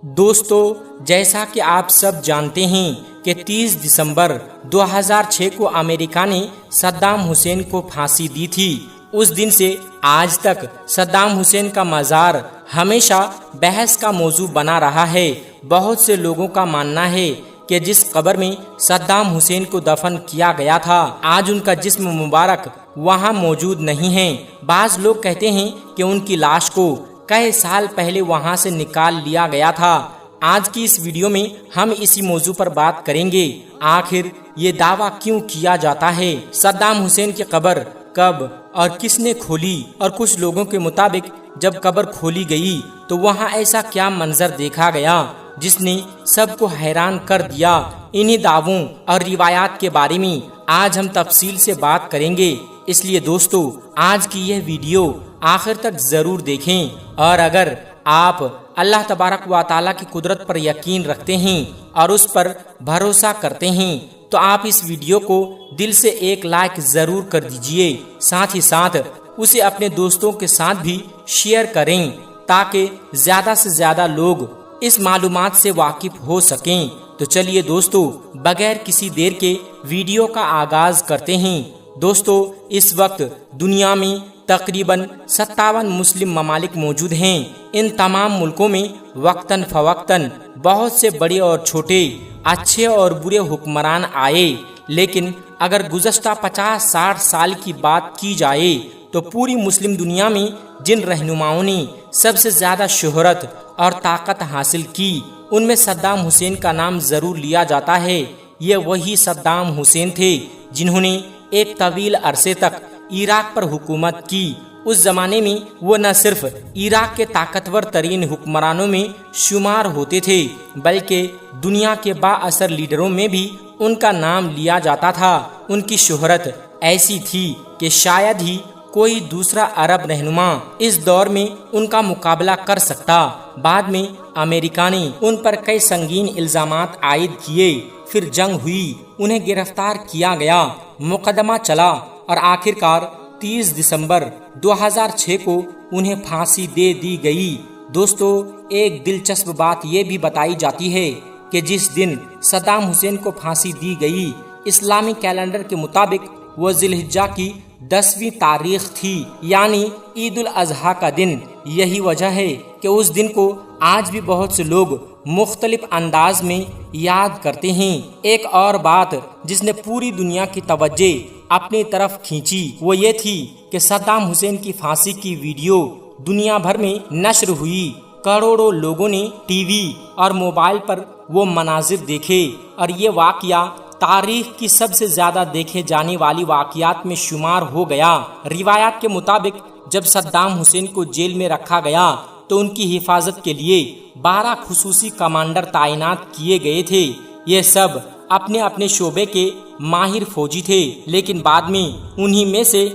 دوستو، جیسا کہ آپ سب جانتے ہیں کہ 30 دسمبر 2006 کو امریکہ نے صدام حسین کو پھانسی دی تھی۔ اس دن سے آج تک صدام حسین کا مزار ہمیشہ بحث کا موضوع بنا رہا ہے۔ بہت سے لوگوں کا ماننا ہے کہ جس قبر میں صدام حسین کو دفن کیا گیا تھا، آج ان کا جسم مبارک وہاں موجود نہیں ہے۔ بعض لوگ کہتے ہیں کہ ان کی لاش کو کئی سال پہلے وہاں سے نکال لیا گیا تھا۔ آج کی اس ویڈیو میں ہم اسی موضوع پر بات کریں گے۔ آخر یہ دعویٰ کیوں کیا جاتا ہے؟ صدام حسین کی قبر کب اور کس نے کھولی؟ اور کچھ لوگوں کے مطابق جب قبر کھولی گئی تو وہاں ایسا کیا منظر دیکھا گیا جس نے سب کو حیران کر دیا؟ انہی دعووں اور روایات کے بارے میں آج ہم تفصیل سے بات کریں گے، اس لیے دوستو آج کی یہ ویڈیو آخر تک ضرور دیکھیں۔ اور اگر آپ اللہ تبارک و تعالیٰ کی قدرت پر یقین رکھتے ہیں اور اس پر بھروسہ کرتے ہیں تو آپ اس ویڈیو کو دل سے ایک لائک ضرور کر دیجئے، ساتھ ہی ساتھ اسے اپنے دوستوں کے ساتھ بھی شیئر کریں تاکہ زیادہ سے زیادہ لوگ اس معلومات سے واقف ہو سکیں۔ تو چلیے دوستو بغیر کسی دیر کے ویڈیو کا آغاز کرتے ہیں۔ دوستو اس وقت دنیا میں تقریباً 57 مسلم ممالک موجود ہیں۔ ان تمام ملکوں میں وقتاً فوقتاً بہت سے بڑے اور چھوٹے، اچھے اور برے حکمران آئے، لیکن اگر گزشتہ 50-60 سال کی بات کی جائے تو پوری مسلم دنیا میں جن رہنماؤں نے سب سے زیادہ شہرت اور طاقت حاصل کی، ان میں صدام حسین کا نام ضرور لیا جاتا ہے۔ یہ وہی صدام حسین تھے جنہوں نے ایک طویل عرصے تک عراق پر حکومت کی۔ اس زمانے میں وہ نہ صرف عراق کے طاقتور ترین حکمرانوں میں شمار ہوتے تھے بلکہ دنیا کے با اثر لیڈروں میں بھی ان کا نام لیا جاتا تھا۔ ان کی شہرت ایسی تھی کہ شاید ہی کوئی دوسرا عرب رہنما اس دور میں ان کا مقابلہ کر سکتا۔ بعد میں امریکہ نے ان پر کئی سنگین الزامات عائد کیے، پھر جنگ ہوئی، انہیں گرفتار کیا گیا، مقدمہ چلا اور آخرکار 30 دسمبر 2006 کو انہیں پھانسی دے دی گئی۔ دوستو ایک دلچسپ بات یہ بھی بتائی جاتی ہے کہ جس دن صدام حسین کو پھانسی دی گئی، اسلامی کیلنڈر کے مطابق وہ ذی الحجہ کی 10ویں تاریخ تھی، یعنی عید الاضحیٰ کا دن۔ یہی وجہ ہے کہ اس دن کو آج بھی بہت سے لوگ مختلف انداز میں یاد کرتے ہیں۔ ایک اور بات جس نے پوری دنیا کی توجہ اپنی طرف کھینچی وہ یہ تھی کہ صدام حسین کی پھانسی کی ویڈیو دنیا بھر میں نشر ہوئی۔ کروڑوں لوگوں نے ٹی وی اور موبائل پر وہ مناظر دیکھے اور یہ واقعہ تاریخ کی سب سے زیادہ دیکھے جانے والی واقعات میں شمار ہو گیا۔ روایات کے مطابق جب صدام حسین کو جیل میں رکھا گیا تو ان کی حفاظت کے لیے 12 خصوصی کمانڈر تعینات کیے گئے تھے۔ یہ سب اپنے اپنے شعبے کے ماہر فوجی تھے، لیکن بعد میں انہی میں سے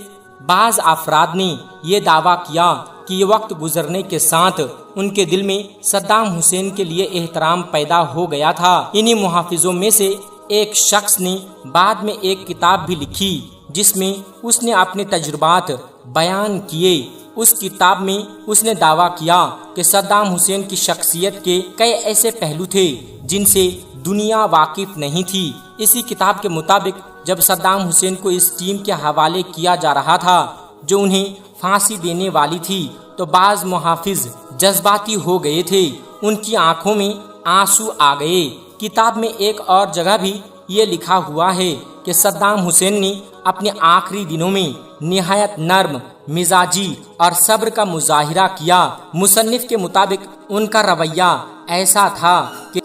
بعض افراد نے یہ دعویٰ کیا کہ یہ وقت گزرنے کے ساتھ ان کے دل میں صدام حسین کے لیے احترام پیدا ہو گیا تھا۔ انہی محافظوں میں سے ایک شخص نے بعد میں ایک کتاب بھی لکھی جس میں اس نے اپنے تجربات بیان کیے۔ اس کتاب میں اس نے دعویٰ کیا کہ صدام حسین کی شخصیت کے کئی ایسے پہلو تھے جن سے دنیا واقف نہیں تھی۔ اسی کتاب کے مطابق جب صدام حسین کو اس ٹیم کے حوالے کیا جا رہا تھا جو انہیں پھانسی دینے والی تھی تو بعض محافظ جذباتی ہو گئے تھے، ان کی آنکھوں میں آنسو آ گئے۔ کتاب میں ایک اور جگہ بھی یہ لکھا ہوا ہے کہ صدام حسین نے اپنے آخری دنوں میں نہایت نرم مزاجی اور صبر کا مظاہرہ کیا۔ مصنف کے مطابق ان کا رویہ ایسا تھا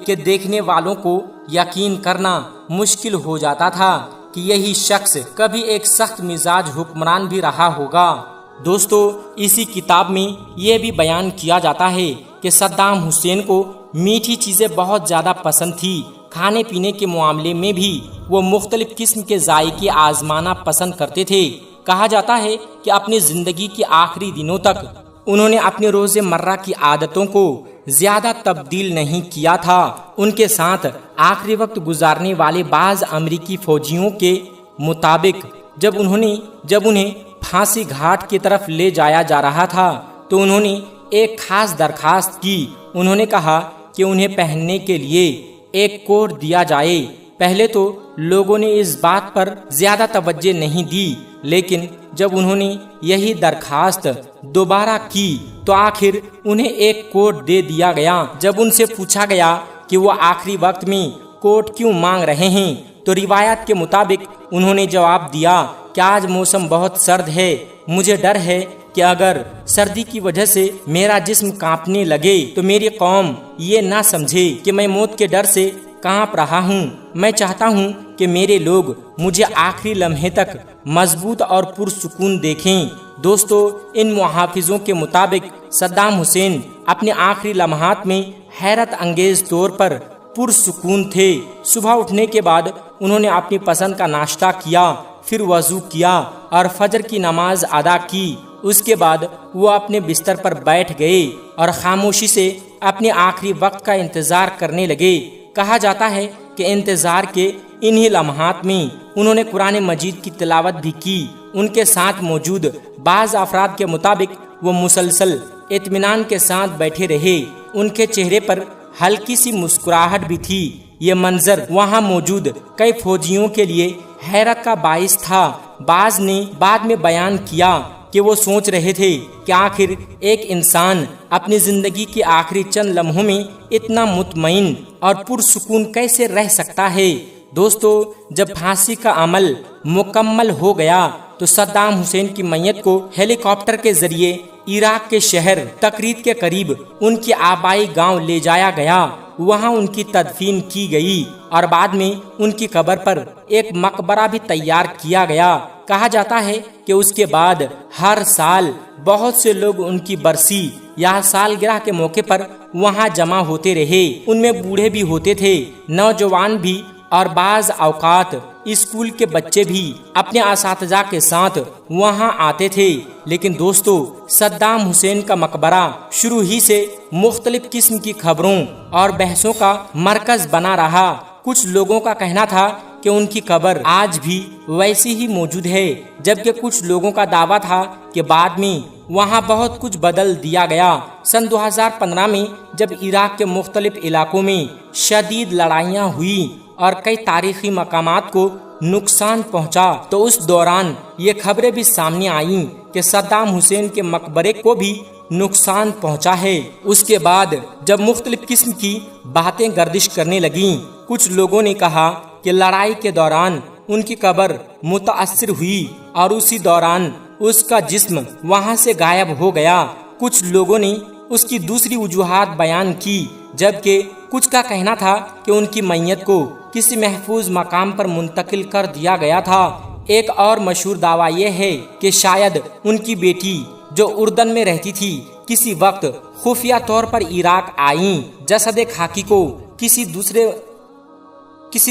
کہ دیکھنے والوں کو یقین کرنا مشکل ہو جاتا تھا کہ یہی شخص کبھی ایک سخت مزاج حکمران بھی رہا ہوگا۔ دوستو اسی کتاب میں یہ بھی بیان کیا جاتا ہے کہ صدام حسین کو میٹھی چیزیں بہت زیادہ پسند تھی۔ کھانے پینے کے معاملے میں بھی وہ مختلف قسم کے ذائقے آزمانا پسند کرتے تھے۔ کہا جاتا ہے کہ اپنی زندگی کے آخری دنوں تک انہوں نے اپنے روز مرہ کی عادتوں کو زیادہ تبدیل نہیں کیا تھا۔ ان کے ساتھ آخری وقت گزارنے والے بعض امریکی فوجیوں کے مطابق جب انہیں پھانسی گھاٹ کی طرف لے جایا جا رہا تھا تو انہوں نے ایک خاص درخواست کی۔ انہوں نے کہا کہ انہیں پہننے کے لیے ایک کوٹ دیا جائے۔ پہلے تو لوگوں نے اس بات پر زیادہ توجہ نہیں دی، لیکن جب انہوں نے یہی درخواست دوبارہ کی تو آخر انہیں ایک کوٹ دے دیا گیا۔ جب ان سے پوچھا گیا کہ وہ آخری وقت میں کوٹ کیوں مانگ رہے ہیں تو روایت کے مطابق انہوں نے جواب دیا کہ آج موسم بہت سرد ہے، مجھے ڈر ہے کہ اگر سردی کی وجہ سے میرا جسم کانپنے لگے تو میری قوم یہ نہ سمجھے کہ میں موت کے ڈر سے کانپ رہا ہوں۔ میں چاہتا ہوں کہ میرے لوگ مجھے آخری لمحے تک مضبوط اور پرسکون دیکھیں۔ دوستو، ان محافظوں کے مطابق صدام حسین اپنے آخری لمحات میں حیرت انگیز طور پر پرسکون تھے۔ صبح اٹھنے کے بعد انہوں نے اپنی پسند کا ناشتہ کیا، پھر وضو کیا اور فجر کی نماز ادا کی۔ اس کے بعد وہ اپنے بستر پر بیٹھ گئے اور خاموشی سے اپنے آخری وقت کا انتظار کرنے لگے۔ کہا جاتا ہے کہ انتظار کے انہی لمحات میں انہوں نے قرآن مجید کی تلاوت بھی کی۔ ان کے ساتھ موجود بعض افراد کے مطابق وہ مسلسل اطمینان کے ساتھ بیٹھے رہے، ان کے چہرے پر ہلکی سی مسکراہٹ بھی تھی۔ یہ منظر وہاں موجود کئی فوجیوں کے لیے حیرت کا باعث تھا۔ بعض نے بعد میں بیان کیا کہ وہ سوچ رہے تھے کہ آخر ایک انسان اپنی زندگی کے آخری چند لمحوں میں اتنا مطمئن اور پرسکون کیسے رہ سکتا ہے۔ دوستو، جب پھانسی کا عمل مکمل ہو گیا تو صدام حسین کی میت کو ہیلی کاپٹر کے ذریعے عراق کے شہر تکریت کے قریب ان کی آبائی گاؤں لے جایا گیا۔ وہاں ان کی تدفین کی گئی اور بعد میں ان کی قبر پر ایک مقبرہ بھی تیار کیا گیا۔ کہا جاتا ہے کہ اس کے بعد ہر سال بہت سے لوگ ان کی برسی یا سالگرہ کے موقع پر وہاں جمع ہوتے رہے۔ ان میں بوڑھے بھی ہوتے تھے، نوجوان بھی، اور بعض اوقات اسکول کے بچے بھی اپنے اساتذہ کے ساتھ وہاں آتے تھے۔ لیکن دوستو، صدام حسین کا مقبرہ شروع ہی سے مختلف قسم کی خبروں اور بحثوں کا مرکز بنا رہا۔ کچھ لوگوں کا کہنا تھا کہ ان کی قبر آج بھی ویسی ہی موجود ہے، جبکہ کچھ لوگوں کا دعویٰ تھا کہ بعد میں وہاں بہت کچھ بدل دیا گیا۔ سن 2015 میں جب عراق کے مختلف علاقوں میں شدید لڑائیاں ہوئیں اور کئی تاریخی مقامات کو نقصان پہنچا تو اس دوران یہ خبریں بھی سامنے آئیں کہ صدام حسین کے مقبرے کو بھی نقصان پہنچا ہے۔ اس کے بعد جب مختلف قسم کی باتیں گردش کرنے لگیں، کچھ لوگوں نے کہا کہ لڑائی کے دوران ان کی قبر متاثر ہوئی اور اسی دوران اس کا جسم وہاں سے غائب ہو گیا۔ کچھ لوگوں نے اس کی دوسری وجوہات بیان کی، جبکہ کچھ کا کہنا تھا کہ ان کی میت کو کسی محفوظ مقام پر منتقل کر دیا گیا تھا۔ ایک اور مشہور دعویٰ یہ ہے کہ شاید ان کی بیٹی جو اردن میں رہتی تھی کسی وقت خفیہ طور پر عراق آئیں، جسد خاکی کو کسی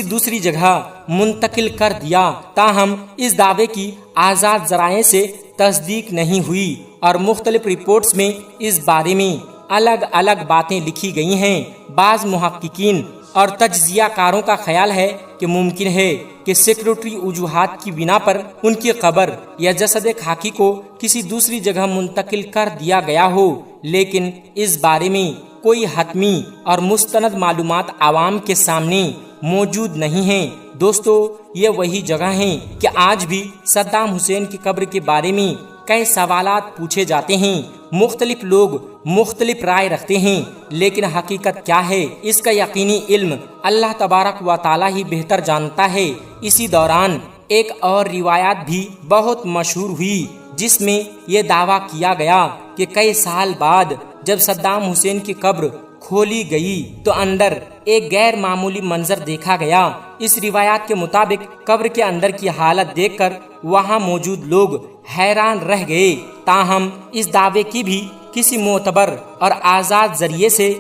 دوسری جگہ منتقل کر دیا۔ تاہم اس دعوے کی آزاد ذرائع سے تصدیق نہیں ہوئی اور مختلف رپورٹس میں اس بارے میں الگ الگ باتیں لکھی گئی ہیں۔ بعض محققین اور تجزیہ کاروں کا خیال ہے کہ ممکن ہے کہ سیکورٹی وجوہات کی بنا پر ان کی قبر یا جسد خاکی کو کسی دوسری جگہ منتقل کر دیا گیا ہو، لیکن اس بارے میں کوئی حتمی اور مستند معلومات عوام کے سامنے موجود نہیں ہیں۔ دوستو، یہ وہی جگہ ہیں کہ آج بھی صدام حسین کی قبر کے بارے میں کئی سوالات پوچھے جاتے ہیں۔ مختلف لوگ مختلف رائے رکھتے ہیں، لیکن حقیقت کیا ہے اس کا یقینی علم اللہ تبارک و تعالی ہی بہتر جانتا ہے۔ اسی دوران ایک اور روایت بھی بہت مشہور ہوئی جس میں یہ دعویٰ کیا گیا کہ کئی سال بعد جب صدام حسین کی قبر کھولی گئی تو اندر ایک غیر معمولی منظر دیکھا گیا۔ اس روایات کے مطابق قبر کے اندر کی حالت دیکھ کر وہاں موجود لوگ حیران رہ گئے۔ تاہم اس دعوے کی بھی کسی معتبر اور آزاد ذریعے سے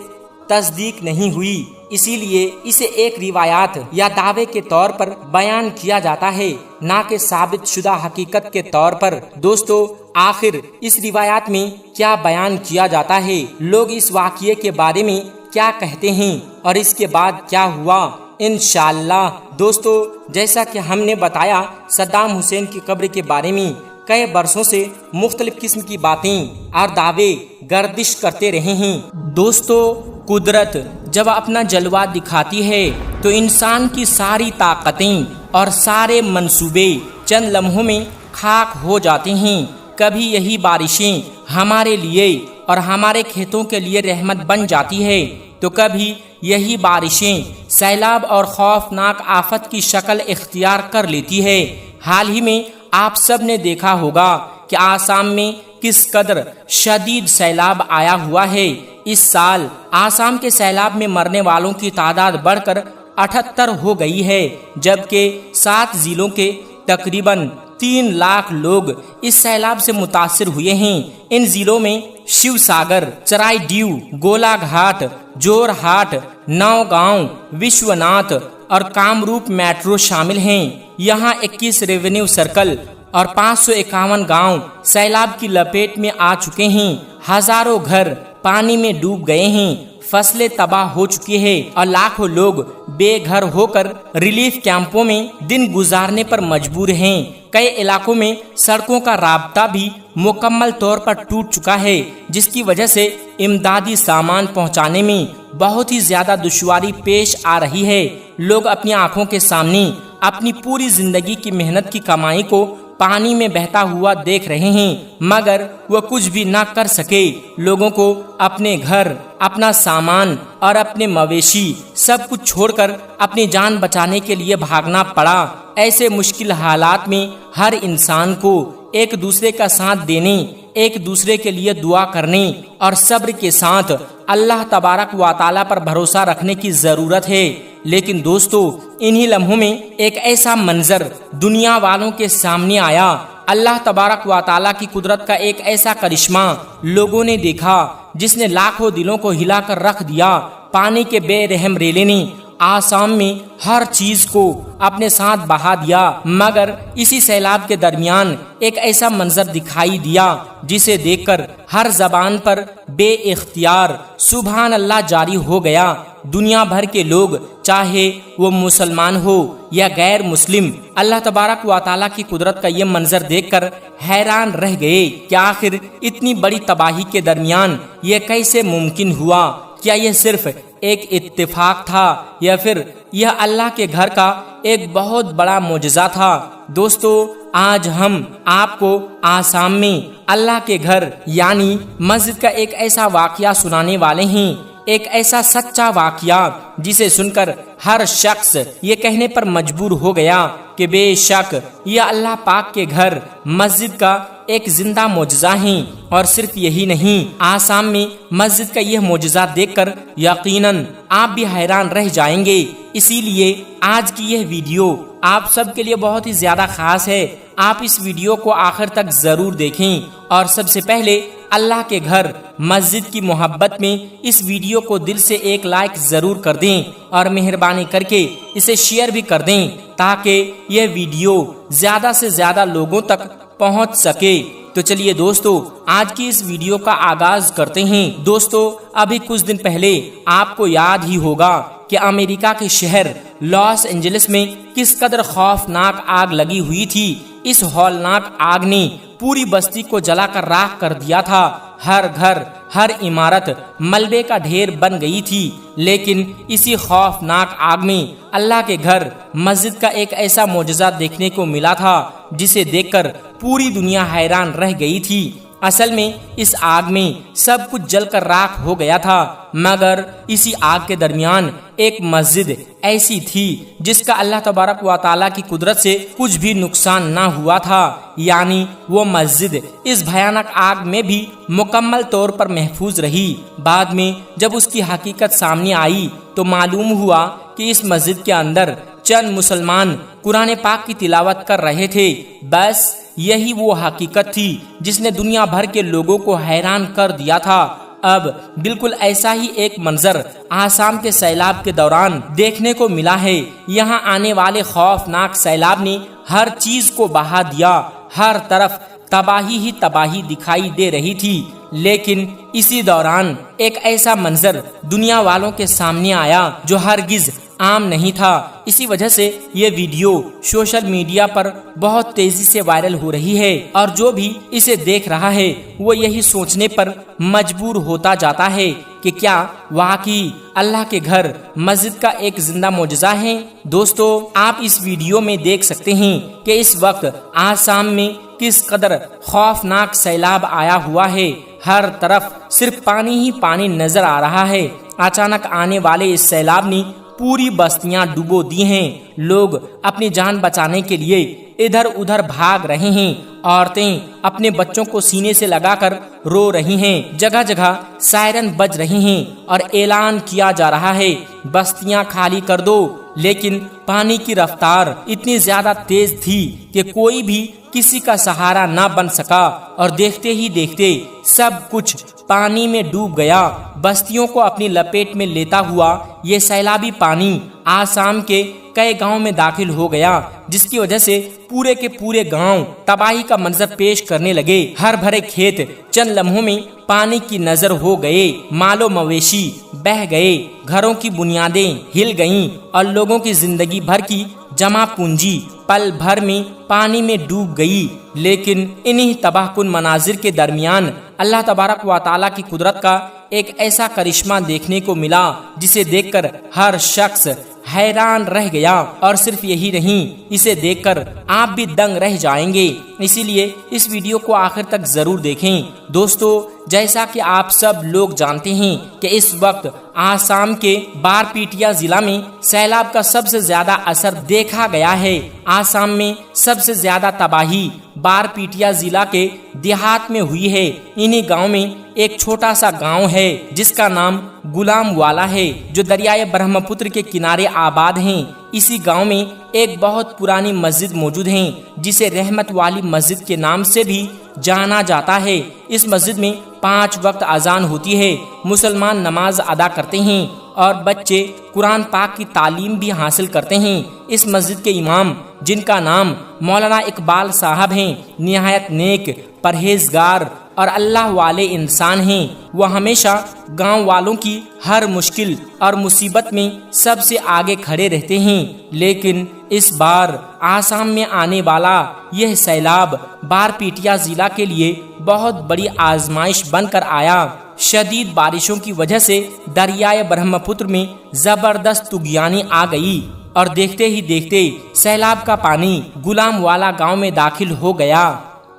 تصدیق نہیں ہوئی، اسی لیے اسے ایک روایات یا دعوے کے طور پر بیان کیا جاتا ہے، نہ کہ ثابت شدہ حقیقت کے طور پر۔ دوستو، آخر اس روایات میں کیا بیان کیا جاتا ہے، لوگ اس واقعے کے بارے میں کیا کہتے ہیں اور اس کے بعد کیا ہوا، انشاءاللہ دوستو جیسا کہ ہم نے بتایا صدام حسین کی قبر کے بارے میں کئی برسوں سے مختلف قسم کی باتیں اور دعوے گردش کرتے رہے ہیں۔ دوستو، قدرت جب اپنا جلوہ دکھاتی ہے تو انسان کی ساری طاقتیں اور سارے منصوبے چند لمحوں میں خاک ہو جاتے ہیں۔ کبھی یہی بارشیں ہمارے لیے اور ہمارے کھیتوں کے لیے رحمت بن جاتی ہے تو کبھی یہی بارشیں سیلاب اور خوفناک آفت کی شکل اختیار کر لیتی ہے۔ حال ہی میں آپ سب نے دیکھا ہوگا کہ آسام میں کس قدر شدید سیلاب آیا ہوا ہے۔ اس سال آسام کے سیلاب میں مرنے والوں کی تعداد بڑھ کر 78 ہو گئی ہے، جبکہ 7 ضلعوں کے تقریباً 3 لاکھ لوگ اس سیلاب سے متاثر ہوئے ہیں۔ ان ضلعوں میں شیو ساگر، چرائی ڈیو، گولا گھاٹ، جور ہاٹ، نوگاؤں، وشوناتھ اور کامروپ میٹرو شامل ہیں۔ یہاں 21 ریونیو سرکل اور 551 گاؤں سیلاب کی لپیٹ میں آ چکے ہیں۔ ہزاروں گھر پانی میں ڈوب گئے ہیں، فصلیں تباہ ہو چکی ہیں اور لاکھوں لوگ بے گھر ہو کر ریلیف کیمپوں میں دن گزارنے پر مجبور ہیں۔ کئی علاقوں میں سڑکوں کا رابطہ بھی مکمل طور پر ٹوٹ چکا ہے، جس کی وجہ سے امدادی سامان پہنچانے میں بہت ہی زیادہ دشواری پیش آ رہی ہے۔ لوگ اپنی آنکھوں کے سامنے اپنی پوری زندگی کی محنت کی کمائی کو پانی میں بہتا ہوا دیکھ رہے ہیں، مگر وہ کچھ بھی نہ کر سکے۔ لوگوں کو اپنے گھر، اپنا سامان اور اپنے مویشی سب کچھ چھوڑ کر اپنی جان بچانے کے لیے بھاگنا پڑا۔ ایسے مشکل حالات میں ہر انسان کو ایک دوسرے کا ساتھ دینے، ایک دوسرے کے لیے دعا کرنے اور صبر کے ساتھ اللہ تبارک و تعالی پر بھروسہ رکھنے کی ضرورت ہے۔ لیکن دوستو، انہی لمحوں میں ایک ایسا منظر دنیا والوں کے سامنے آیا۔ اللہ تبارک و تعالی کی قدرت کا ایک ایسا کرشمہ لوگوں نے دیکھا جس نے لاکھوں دلوں کو ہلا کر رکھ دیا۔ پانی کے بے رحم ریلے نے آسام میں ہر چیز کو اپنے ساتھ بہا دیا، مگر اسی سیلاب کے درمیان ایک ایسا منظر دکھائی دیا جسے دیکھ کر ہر زبان پر بے اختیار سبحان اللہ جاری ہو گیا۔ دنیا بھر کے لوگ، چاہے وہ مسلمان ہو یا غیر مسلم، اللہ تبارک و تعالیٰ کی قدرت کا یہ منظر دیکھ کر حیران رہ گئے کہ آخر اتنی بڑی تباہی کے درمیان یہ کیسے ممکن ہوا؟ کیا یہ صرف ایک اتفاق تھا یا پھر یہ اللہ کے گھر کا ایک بہت بڑا معجزہ تھا؟ دوستو، آج ہم آپ کو آسام میں اللہ کے گھر یعنی مسجد کا ایک ایسا واقعہ سنانے والے ہیں، ایک ایسا سچا واقعہ جسے سن کر ہر شخص یہ کہنے پر مجبور ہو گیا کہ بے شک یہ اللہ پاک کے گھر مسجد کا ایک زندہ معجزہ ہے۔ اور صرف یہی نہیں، آسام میں مسجد کا یہ معجزہ دیکھ کر یقیناً آپ بھی حیران رہ جائیں گے۔ اسی لیے آج کی یہ ویڈیو آپ سب کے لیے بہت ہی زیادہ خاص ہے۔ آپ اس ویڈیو کو آخر تک ضرور دیکھیں اور سب سے پہلے اللہ کے گھر مسجد کی محبت میں اس ویڈیو کو دل سے ایک لائک ضرور کر دیں اور مہربانی کر کے اسے شیئر بھی کر دیں تاکہ یہ ویڈیو زیادہ سے زیادہ لوگوں تک پہنچ سکے۔ تو چلیے دوستو، آج کی اس ویڈیو کا آغاز کرتے ہیں۔ دوستو، ابھی کچھ دن پہلے آپ کو یاد ہی ہوگا کہ امریکہ کے شہر لاس اینجلس میں کس قدر خوفناک آگ لگی ہوئی تھی۔ اس ہولناک آگ نے پوری بستی کو جلا کر راکھ کر دیا تھا۔ ہر گھر، ہر عمارت ملبے کا ڈھیر بن گئی تھی۔ لیکن اسی خوفناک آگ میں اللہ کے گھر مسجد کا ایک ایسا معجزہ دیکھنے کو ملا تھا جسے دیکھ کر پوری دنیا حیران رہ گئی تھی۔ اصل میں اس آگ میں سب کچھ جل کر راکھ ہو گیا تھا، مگر اسی آگ کے درمیان ایک مسجد ایسی تھی جس کا اللہ تبارک و تعالیٰ کی قدرت سے کچھ بھی نقصان نہ ہوا تھا، یعنی وہ مسجد اس بھیانک آگ میں بھی مکمل طور پر محفوظ رہی۔ بعد میں جب اس کی حقیقت سامنے آئی تو معلوم ہوا کہ اس مسجد کے اندر چند مسلمان قرآن پاک کی تلاوت کر رہے تھے۔ بس یہی وہ حقیقت تھی جس نے دنیا بھر کے لوگوں کو حیران کر دیا تھا۔ اب بالکل ایسا ہی ایک منظر آسام کے سیلاب کے دوران دیکھنے کو ملا ہے۔ یہاں آنے والے خوفناک سیلاب نے ہر چیز کو بہا دیا، ہر طرف تباہی ہی تباہی دکھائی دے رہی تھی۔ لیکن اسی دوران ایک ایسا منظر دنیا والوں کے سامنے آیا جو ہرگز عام نہیں تھا۔ اسی وجہ سے یہ ویڈیو سوشل میڈیا پر بہت تیزی سے وائرل ہو رہی ہے، اور جو بھی اسے دیکھ رہا ہے وہ یہی سوچنے پر مجبور ہوتا جاتا ہے کہ کیا واقعی اللہ کے گھر مسجد کا ایک زندہ معجزہ ہے۔ دوستو، آپ اس ویڈیو میں دیکھ سکتے ہیں کہ اس وقت آسام میں کس قدر خوفناک سیلاب آیا ہوا ہے۔ ہر طرف صرف پانی ہی پانی نظر آ رہا ہے۔ اچانک آنے والے اس سیلاب نے پوری بستیاں ڈبو دی ہیں۔ لوگ اپنی جان بچانے کے لیے ادھر ادھر بھاگ رہے ہیں۔ عورتیں اپنے بچوں کو سینے سے لگا کر رو رہی ہیں۔ جگہ جگہ سائرن بج رہے ہیں اور اعلان کیا جا رہا ہے بستیاں خالی کر دو، لیکن پانی کی رفتار اتنی زیادہ تیز تھی کہ کوئی بھی کسی کا سہارا نہ بن سکا، اور دیکھتے ہی دیکھتے سب کچھ پانی میں ڈوب گیا۔ بستیوں کو اپنی لپیٹ میں لیتا ہوا یہ سیلابی پانی آسام کے کئی گاؤں میں داخل ہو گیا، جس کی وجہ سے پورے کے پورے گاؤں تباہی کا منظر پیش کرنے لگے۔ ہر بھرے کھیت چند لمحوں میں پانی کی نظر ہو گئے، مال و مویشی بہہ گئے، گھروں کی بنیادیں ہل گئیں، اور لوگوں کی زندگی بھر کی جمع پونجی پل بھر میں پانی میں ڈوب گئی۔ لیکن انہی تباہ کن مناظر کے درمیان اللہ تبارک و تعالیٰ کی قدرت کا ایک ایسا کرشمہ دیکھنے کو ملا جسے دیکھ کر ہر شخص حیران رہ گیا، اور صرف یہی نہیں، اسے دیکھ کر آپ بھی دنگ رہ جائیں گے۔ اسی لیے اس ویڈیو کو آخر تک ضرور دیکھیں۔ دوستو، جیسا کہ آپ سب لوگ جانتے ہیں کہ اس وقت آسام کے بارپیٹیا ضلع میں سیلاب کا سب سے زیادہ اثر دیکھا گیا ہے۔ آسام میں سب سے زیادہ تباہی بارپیٹیا ضلع کے دیہات میں ہوئی ہے۔ انہی گاؤں میں ایک چھوٹا سا گاؤں ہے جس کا نام غلام والا ہے، جو دریائے برہم پتر کے کنارے آباد ہیں۔ اسی گاؤں میں ایک بہت پرانی مسجد موجود ہے جسے رحمت والی مسجد کے نام سے بھی جانا جاتا ہے۔ اس مسجد میں 5 وقت اذان ہوتی ہے، مسلمان نماز ادا کرتے ہیں، اور بچے قرآن پاک کی تعلیم بھی حاصل کرتے ہیں۔ اس مسجد کے امام، جن کا نام مولانا اقبال صاحب ہیں، نہایت نیک، پرہیزگار اور اللہ والے انسان ہیں۔ وہ ہمیشہ گاؤں والوں کی ہر مشکل اور مصیبت میں سب سے آگے کھڑے رہتے ہیں۔ لیکن اس بار آسام میں آنے والا یہ سیلاب بارپیٹیا ضلع کے لیے بہت بڑی آزمائش بن کر آیا۔ شدید بارشوں کی وجہ سے دریائے برہم پتر میں زبردست طغیانی آ گئی، اور دیکھتے ہی دیکھتے سیلاب کا پانی غلام والا گاؤں میں داخل ہو گیا۔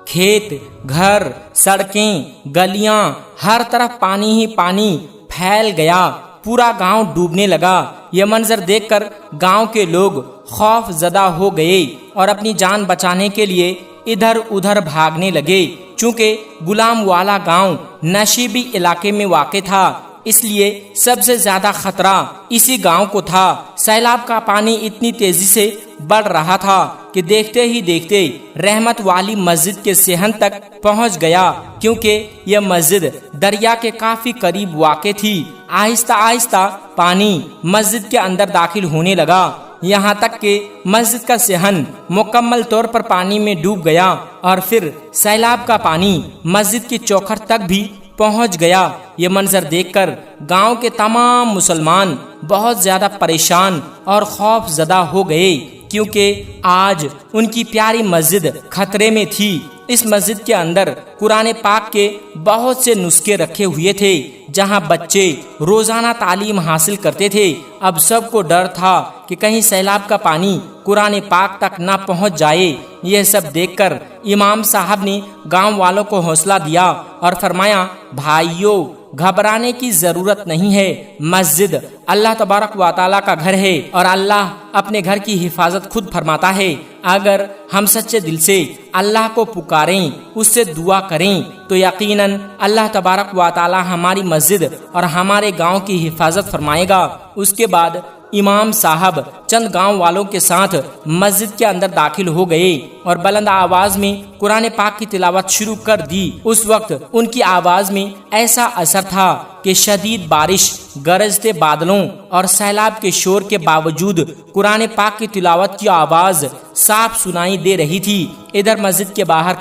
کھیت، گھر، سڑکیں، گلیاں، ہر طرف پانی ہی پانی پھیل گیا۔ پورا گاؤں ڈوبنے لگا۔ یہ منظر دیکھ کر گاؤں کے لوگ خوف زدہ ہو گئے اور اپنی جان بچانے کے لیے ادھر ادھر بھاگنے لگے۔ چونکہ غلام والا گاؤں نشیبی علاقے میں واقع تھا، اس لیے سب سے زیادہ خطرہ اسی گاؤں کو تھا۔ سیلاب کا پانی اتنی تیزی سے بڑھ رہا تھا کہ دیکھتے ہی دیکھتے رحمت والی مسجد کے صحن تک پہنچ گیا، کیونکہ یہ مسجد دریا کے کافی قریب واقع تھی۔ آہستہ آہستہ پانی مسجد کے اندر داخل ہونے لگا، یہاں تک کہ مسجد کا صحن مکمل طور پر پانی میں ڈوب گیا، اور پھر سیلاب کا پانی مسجد کی چوکھٹ تک بھی پہنچ گیا۔ یہ منظر دیکھ کر گاؤں کے تمام مسلمان بہت زیادہ پریشان اور خوف زدہ ہو گئے، کیونکہ آج ان کی پیاری مسجد خطرے میں تھی۔ اس مسجد کے اندر قرآن پاک کے بہت سے نسخے رکھے ہوئے تھے، جہاں بچے روزانہ تعلیم حاصل کرتے تھے۔ اب سب کو ڈر تھا کہ کہیں سیلاب کا پانی قرآن پاک تک نہ پہنچ جائے۔ یہ سب دیکھ کر امام صاحب نے گاؤں والوں کو حوصلہ دیا اور فرمایا، بھائیو، گھبرانے کی ضرورت نہیں ہے۔ مسجد اللہ تبارک و تعالیٰ کا گھر ہے، اور اللہ اپنے گھر کی حفاظت خود فرماتا ہے۔ اگر ہم سچے دل سے اللہ کو پکاریں، اس سے دعا کریں، تو یقیناً اللہ تبارک و تعالیٰ ہماری مسجد اور ہمارے گاؤں کی حفاظت فرمائے گا۔ اس کے بعد امام صاحب چند گاؤں والوں کے ساتھ مسجد کے اندر داخل ہو گئے اور بلند آواز میں قرآن پاک کی تلاوت شروع کر دی۔ اس وقت ان کی آواز میں ایسا اثر تھا کہ شدید بارش، گرجتے بادلوں اور سیلاب کے شور کے باوجود قرآن پاک کی تلاوت کی آواز صاف سنائی دے رہی تھی۔ ادھر مسجد کے باہر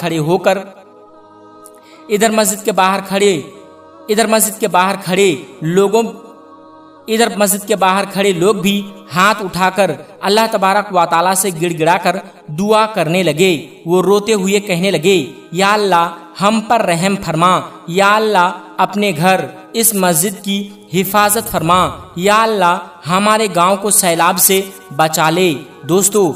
کھڑے ادھر مسجد کے باہر کھڑے لوگ بھی ہاتھ اٹھا کر اللہ تبارک و تعالیٰ سے گڑ گڑا کر دعا کرنے لگے۔ وہ روتے ہوئے کہنے لگے، یا اللہ ہم پر رحم فرما، یا اللہ اپنے گھر اس مسجد کی حفاظت فرما، یا اللہ ہمارے گاؤں کو سیلاب سے بچا لے۔ دوستو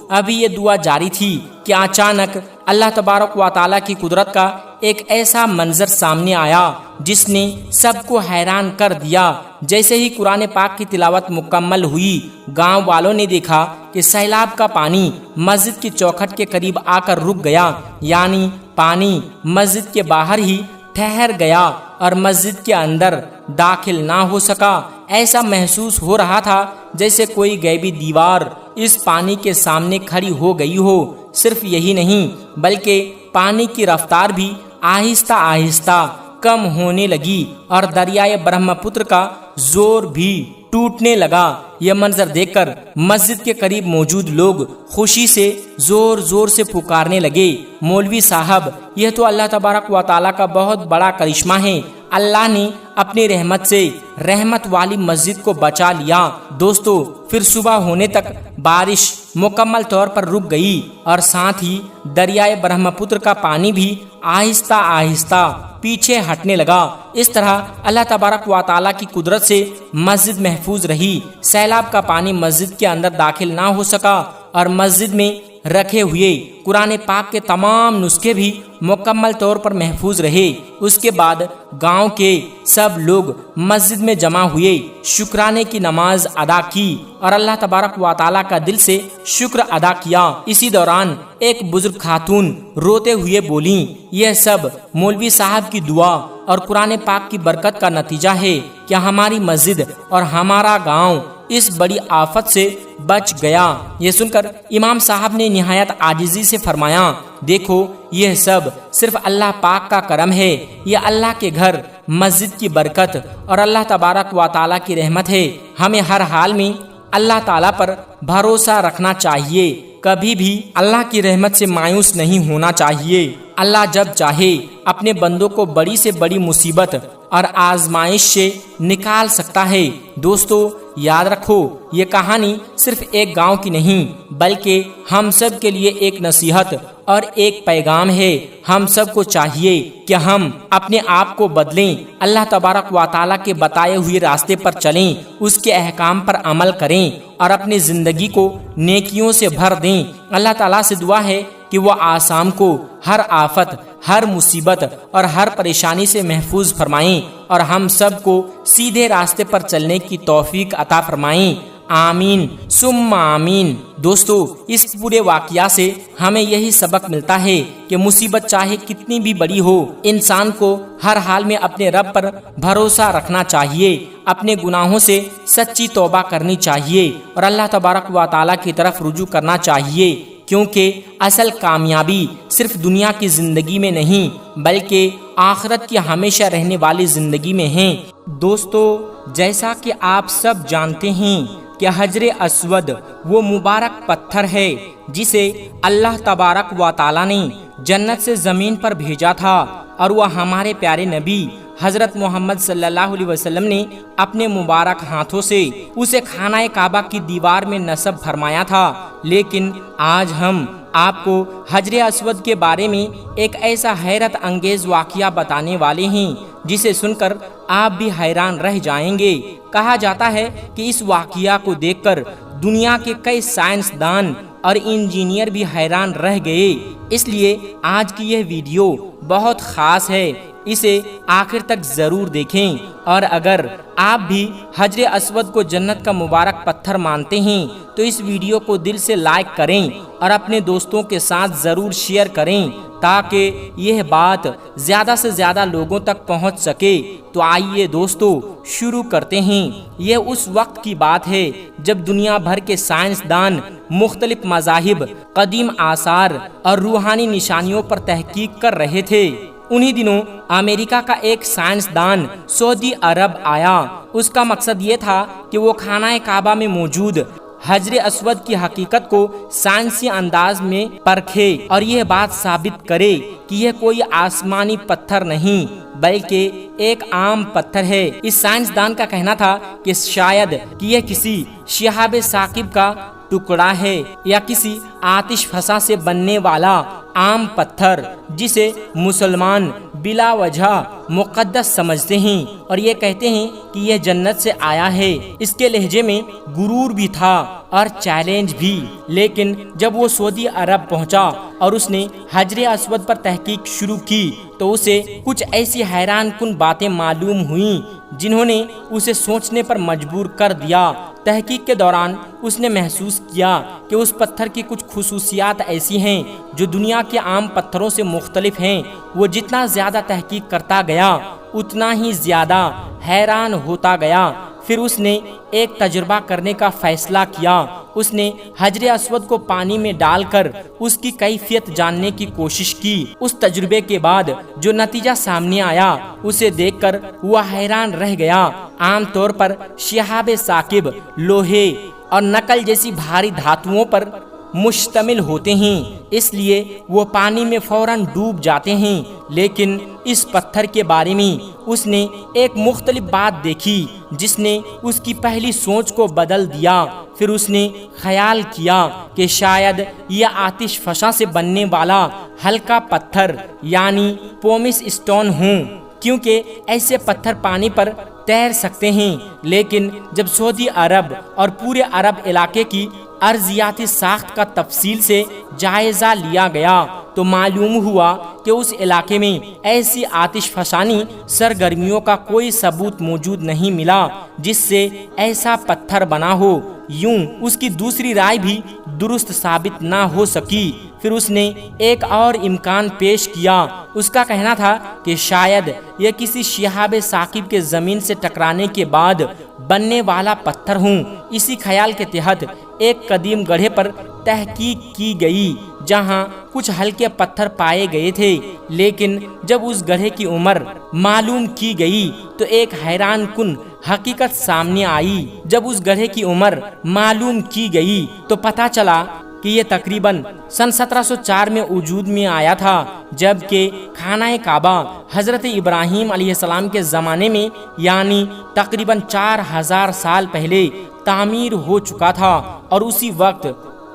ابھی یہ دعا جاری تھی کہ اچانک اللہ تبارک و تعالیٰ کی قدرت کا ایک ایسا منظر سامنے آیا جس نے سب کو حیران کر دیا۔ جیسے ہی قرآن پاک کی تلاوت مکمل ہوئی، گاؤں والوں نے دیکھا کہ سیلاب کا پانی مسجد کی چوکھٹ کے قریب آ کر رک گیا، یعنی پانی مسجد کے باہر ہی ٹھہر گیا اور مسجد کے اندر داخل نہ ہو سکا۔ ایسا محسوس ہو رہا تھا جیسے کوئی غیبی دیوار اس پانی کے سامنے کھڑی ہو گئی ہو۔ صرف یہی نہیں بلکہ پانی کی رفتار بھی آہستہ آہستہ کم ہونے لگی اور دریائے برہم پتر کا زور بھی ٹوٹنے لگا۔ یہ منظر دیکھ کر مسجد کے قریب موجود لوگ خوشی سے زور زور سے پکارنے لگے، مولوی صاحب یہ تو اللہ تبارک و تعالیٰ کا بہت بڑا کرشمہ ہے، اللہ نے اپنی رحمت سے رحمت والی مسجد کو بچا لیا۔ دوستو پھر صبح ہونے تک بارش مکمل طور پر رک گئی اور ساتھ ہی دریائے برہم پتر کا پانی بھی آہستہ آہستہ پیچھے ہٹنے لگا۔ اس طرح اللہ تبارک و تعالیٰ کی قدرت سے مسجد محفوظ رہی۔ سیلاب کا پانی مسجد کے اندر داخل نہ ہو سکا اور مسجد میں رکھے ہوئے قرآن پاک کے تمام نسخے بھی مکمل طور پر محفوظ رہے۔ اس کے بعد گاؤں کے سب لوگ مسجد میں جمع ہوئے، شکرانے کی نماز ادا کی اور اللہ تبارک و تعالیٰ کا دل سے شکر ادا کیا۔ اسی دوران ایک بزرگ خاتون روتے ہوئے بولیں، یہ سب مولوی صاحب کی دعا اور قرآن پاک کی برکت کا نتیجہ ہے کہ ہماری مسجد اور ہمارا گاؤں اس بڑی آفت سے بچ گیا۔ یہ سن کر امام صاحب نے نہایت عاجزی سے فرمایا، دیکھو یہ سب صرف اللہ پاک کا کرم ہے، یہ اللہ کے گھر مسجد کی برکت اور اللہ تبارک و تعالیٰ کی رحمت ہے۔ ہمیں ہر حال میں اللہ تعالیٰ پر بھروسہ رکھنا چاہیے، کبھی بھی اللہ کی رحمت سے مایوس نہیں ہونا چاہیے۔ اللہ جب چاہے اپنے بندوں کو بڑی سے بڑی مصیبت اور آزمائش سے نکال سکتا ہے۔ دوستو یاد رکھو، یہ کہانی صرف ایک گاؤں کی نہیں بلکہ ہم سب کے لیے ایک نصیحت اور ایک پیغام ہے۔ ہم سب کو چاہیے کہ ہم اپنے آپ کو بدلیں، اللہ تبارک و تعالیٰ کے بتائے ہوئے راستے پر چلیں، اس کے احکام پر عمل کریں اور اپنی زندگی کو نیکیوں سے بھر دیں۔ اللہ تعالیٰ سے دعا ہے کہ وہ آسام کو ہر آفت، ہر مصیبت اور ہر پریشانی سے محفوظ فرمائیں اور ہم سب کو سیدھے راستے پر چلنے کی توفیق عطا فرمائیں۔ آمین ثم آمین۔ دوستو اس پورے واقعہ سے ہمیں یہی سبق ملتا ہے کہ مصیبت چاہے کتنی بھی بڑی ہو، انسان کو ہر حال میں اپنے رب پر بھروسہ رکھنا چاہیے، اپنے گناہوں سے سچی توبہ کرنی چاہیے اور اللہ تبارک و تعالیٰ کی طرف رجوع کرنا چاہیے، کیونکہ اصل کامیابی صرف دنیا کی زندگی میں نہیں بلکہ آخرت کی ہمیشہ رہنے والی زندگی میں ہے۔ دوستو جیسا کہ آپ سب جانتے ہیں کہ حجر اسود وہ مبارک پتھر ہے جسے اللہ تبارک و تعالیٰ نے جنت سے زمین پر بھیجا تھا اور وہ ہمارے پیارے نبی حضرت محمد صلی اللہ علیہ وسلم نے اپنے مبارک ہاتھوں سے اسے خانہ کعبہ کی دیوار میں نصب فرمایا تھا۔ لیکن آج ہم آپ کو حجر اسود کے بارے میں ایک ایسا حیرت انگیز واقعہ بتانے والے ہیں جسے سن کر آپ بھی حیران رہ جائیں گے۔ کہا جاتا ہے کہ اس واقعہ کو دیکھ کر دنیا کے کئی سائنسدان اور انجینئر بھی حیران رہ گئے، اس لیے آج کی یہ ویڈیو بہت خاص ہے، اسے آخر تک ضرور دیکھیں۔ اور اگر آپ بھی حجر اسود کو جنت کا مبارک پتھر مانتے ہیں تو اس ویڈیو کو دل سے لائک کریں اور اپنے دوستوں کے ساتھ ضرور شیئر کریں تاکہ یہ بات زیادہ سے زیادہ لوگوں تک پہنچ سکے۔ تو آئیے دوستو شروع کرتے ہیں۔ یہ اس وقت کی بات ہے جب دنیا بھر کے سائنسدان مختلف مذاہب، قدیم آثار اور روحانی نشانیوں پر تحقیق کر رہے تھے۔ انہی دنوں امریکہ کا ایک سائنسدان سعودی عرب آیا۔ اس کا مقصد یہ تھا کہ وہ خانہ کعبہ میں موجود حجر اسود کی حقیقت کو سائنسی انداز میں پرکھے اور یہ بات ثابت کرے کہ یہ کوئی آسمانی پتھر نہیں بلکہ ایک عام پتھر ہے۔ اس سائنسدان کا کہنا تھا کہ شاید کہ یہ کسی شہاب ثاقب کا ٹکڑا ہے یا کسی آتش فشاں سے بننے والا عام پتھر جسے مسلمان بلا وجہ مقدس سمجھتے ہیں اور یہ کہتے ہیں کہ یہ جنت سے آیا ہے۔ اس کے لہجے میں غرور بھی تھا اور چیلنج بھی، لیکن جب وہ سعودی عرب پہنچا اور اس نے حجر اسود پر تحقیق شروع کی تو اسے کچھ ایسی حیران کن باتیں معلوم ہوئیں جنہوں نے اسے سوچنے پر مجبور کر دیا۔ تحقیق کے دوران اس نے محسوس کیا کہ اس پتھر کی کچھ خصوصیات ایسی ہیں جو دنیا کے عام پتھروں سے مختلف ہیں۔ وہ جتنا زیادہ تحقیق کرتا گیا اتنا ہی زیادہ حیران ہوتا گیا۔ پھر اس نے ایک تجربہ کرنے کا فیصلہ کیا۔ اس نے حجر اسود کو پانی میں ڈال کر اس کی کیفیت جاننے کی کوشش کی۔ اس تجربے کے بعد جو نتیجہ سامنے آیا اسے دیکھ کر وہ حیران رہ گیا۔ عام طور پر شہاب ثاقب لوہے اور نکل جیسی بھاری دھاتوں پر مشتمل ہوتے ہیں، اس لیے وہ پانی میں فوراً ڈوب جاتے ہیں، لیکن اس پتھر کے بارے میں اس نے ایک مختلف بات دیکھی جس نے اس کی پہلی سوچ کو بدل دیا۔ پھر اس نے خیال کیا کہ شاید یہ آتش فشاں سے بننے والا ہلکا پتھر یعنی پومس اسٹون ہوں، کیونکہ ایسے پتھر پانی پر تیر سکتے ہیں۔ لیکن جب سعودی عرب اور پورے عرب علاقے کی ارضیاتی ساخت کا تفصیل سے جائزہ لیا گیا تو معلوم ہوا کہ اس علاقے میں ایسی آتش فشانی سرگرمیوں کا کوئی ثبوت موجود نہیں ملا جس سے ایسا پتھر بنا ہو۔ یوں اس کی دوسری رائے بھی درست ثابت نہ ہو سکی۔ پھر اس نے ایک اور امکان پیش کیا۔ اس کا کہنا تھا کہ شاید یہ کسی شہاب ثاقب کے زمین سے ٹکرانے کے بعد بننے والا پتھر ہوں۔ اسی خیال کے تحت ایک قدیم گڑھے پر تحقیق کی گئی جہاں کچھ ہلکے پتھر پائے گئے تھے، لیکن جب اس گڑھے کی عمر معلوم کی گئی تو ایک حیران کن حقیقت سامنے آئی۔ جب اس گڑھے کی عمر معلوم کی گئی تو پتہ چلا کہ یہ تقریباً سن 1704 میں وجود میں آیا تھا، جبکہ خانہ کعبہ حضرت ابراہیم علیہ السلام کے زمانے میں یعنی تقریباً 4000 سال پہلے تعمیر ہو چکا تھا، اور اسی وقت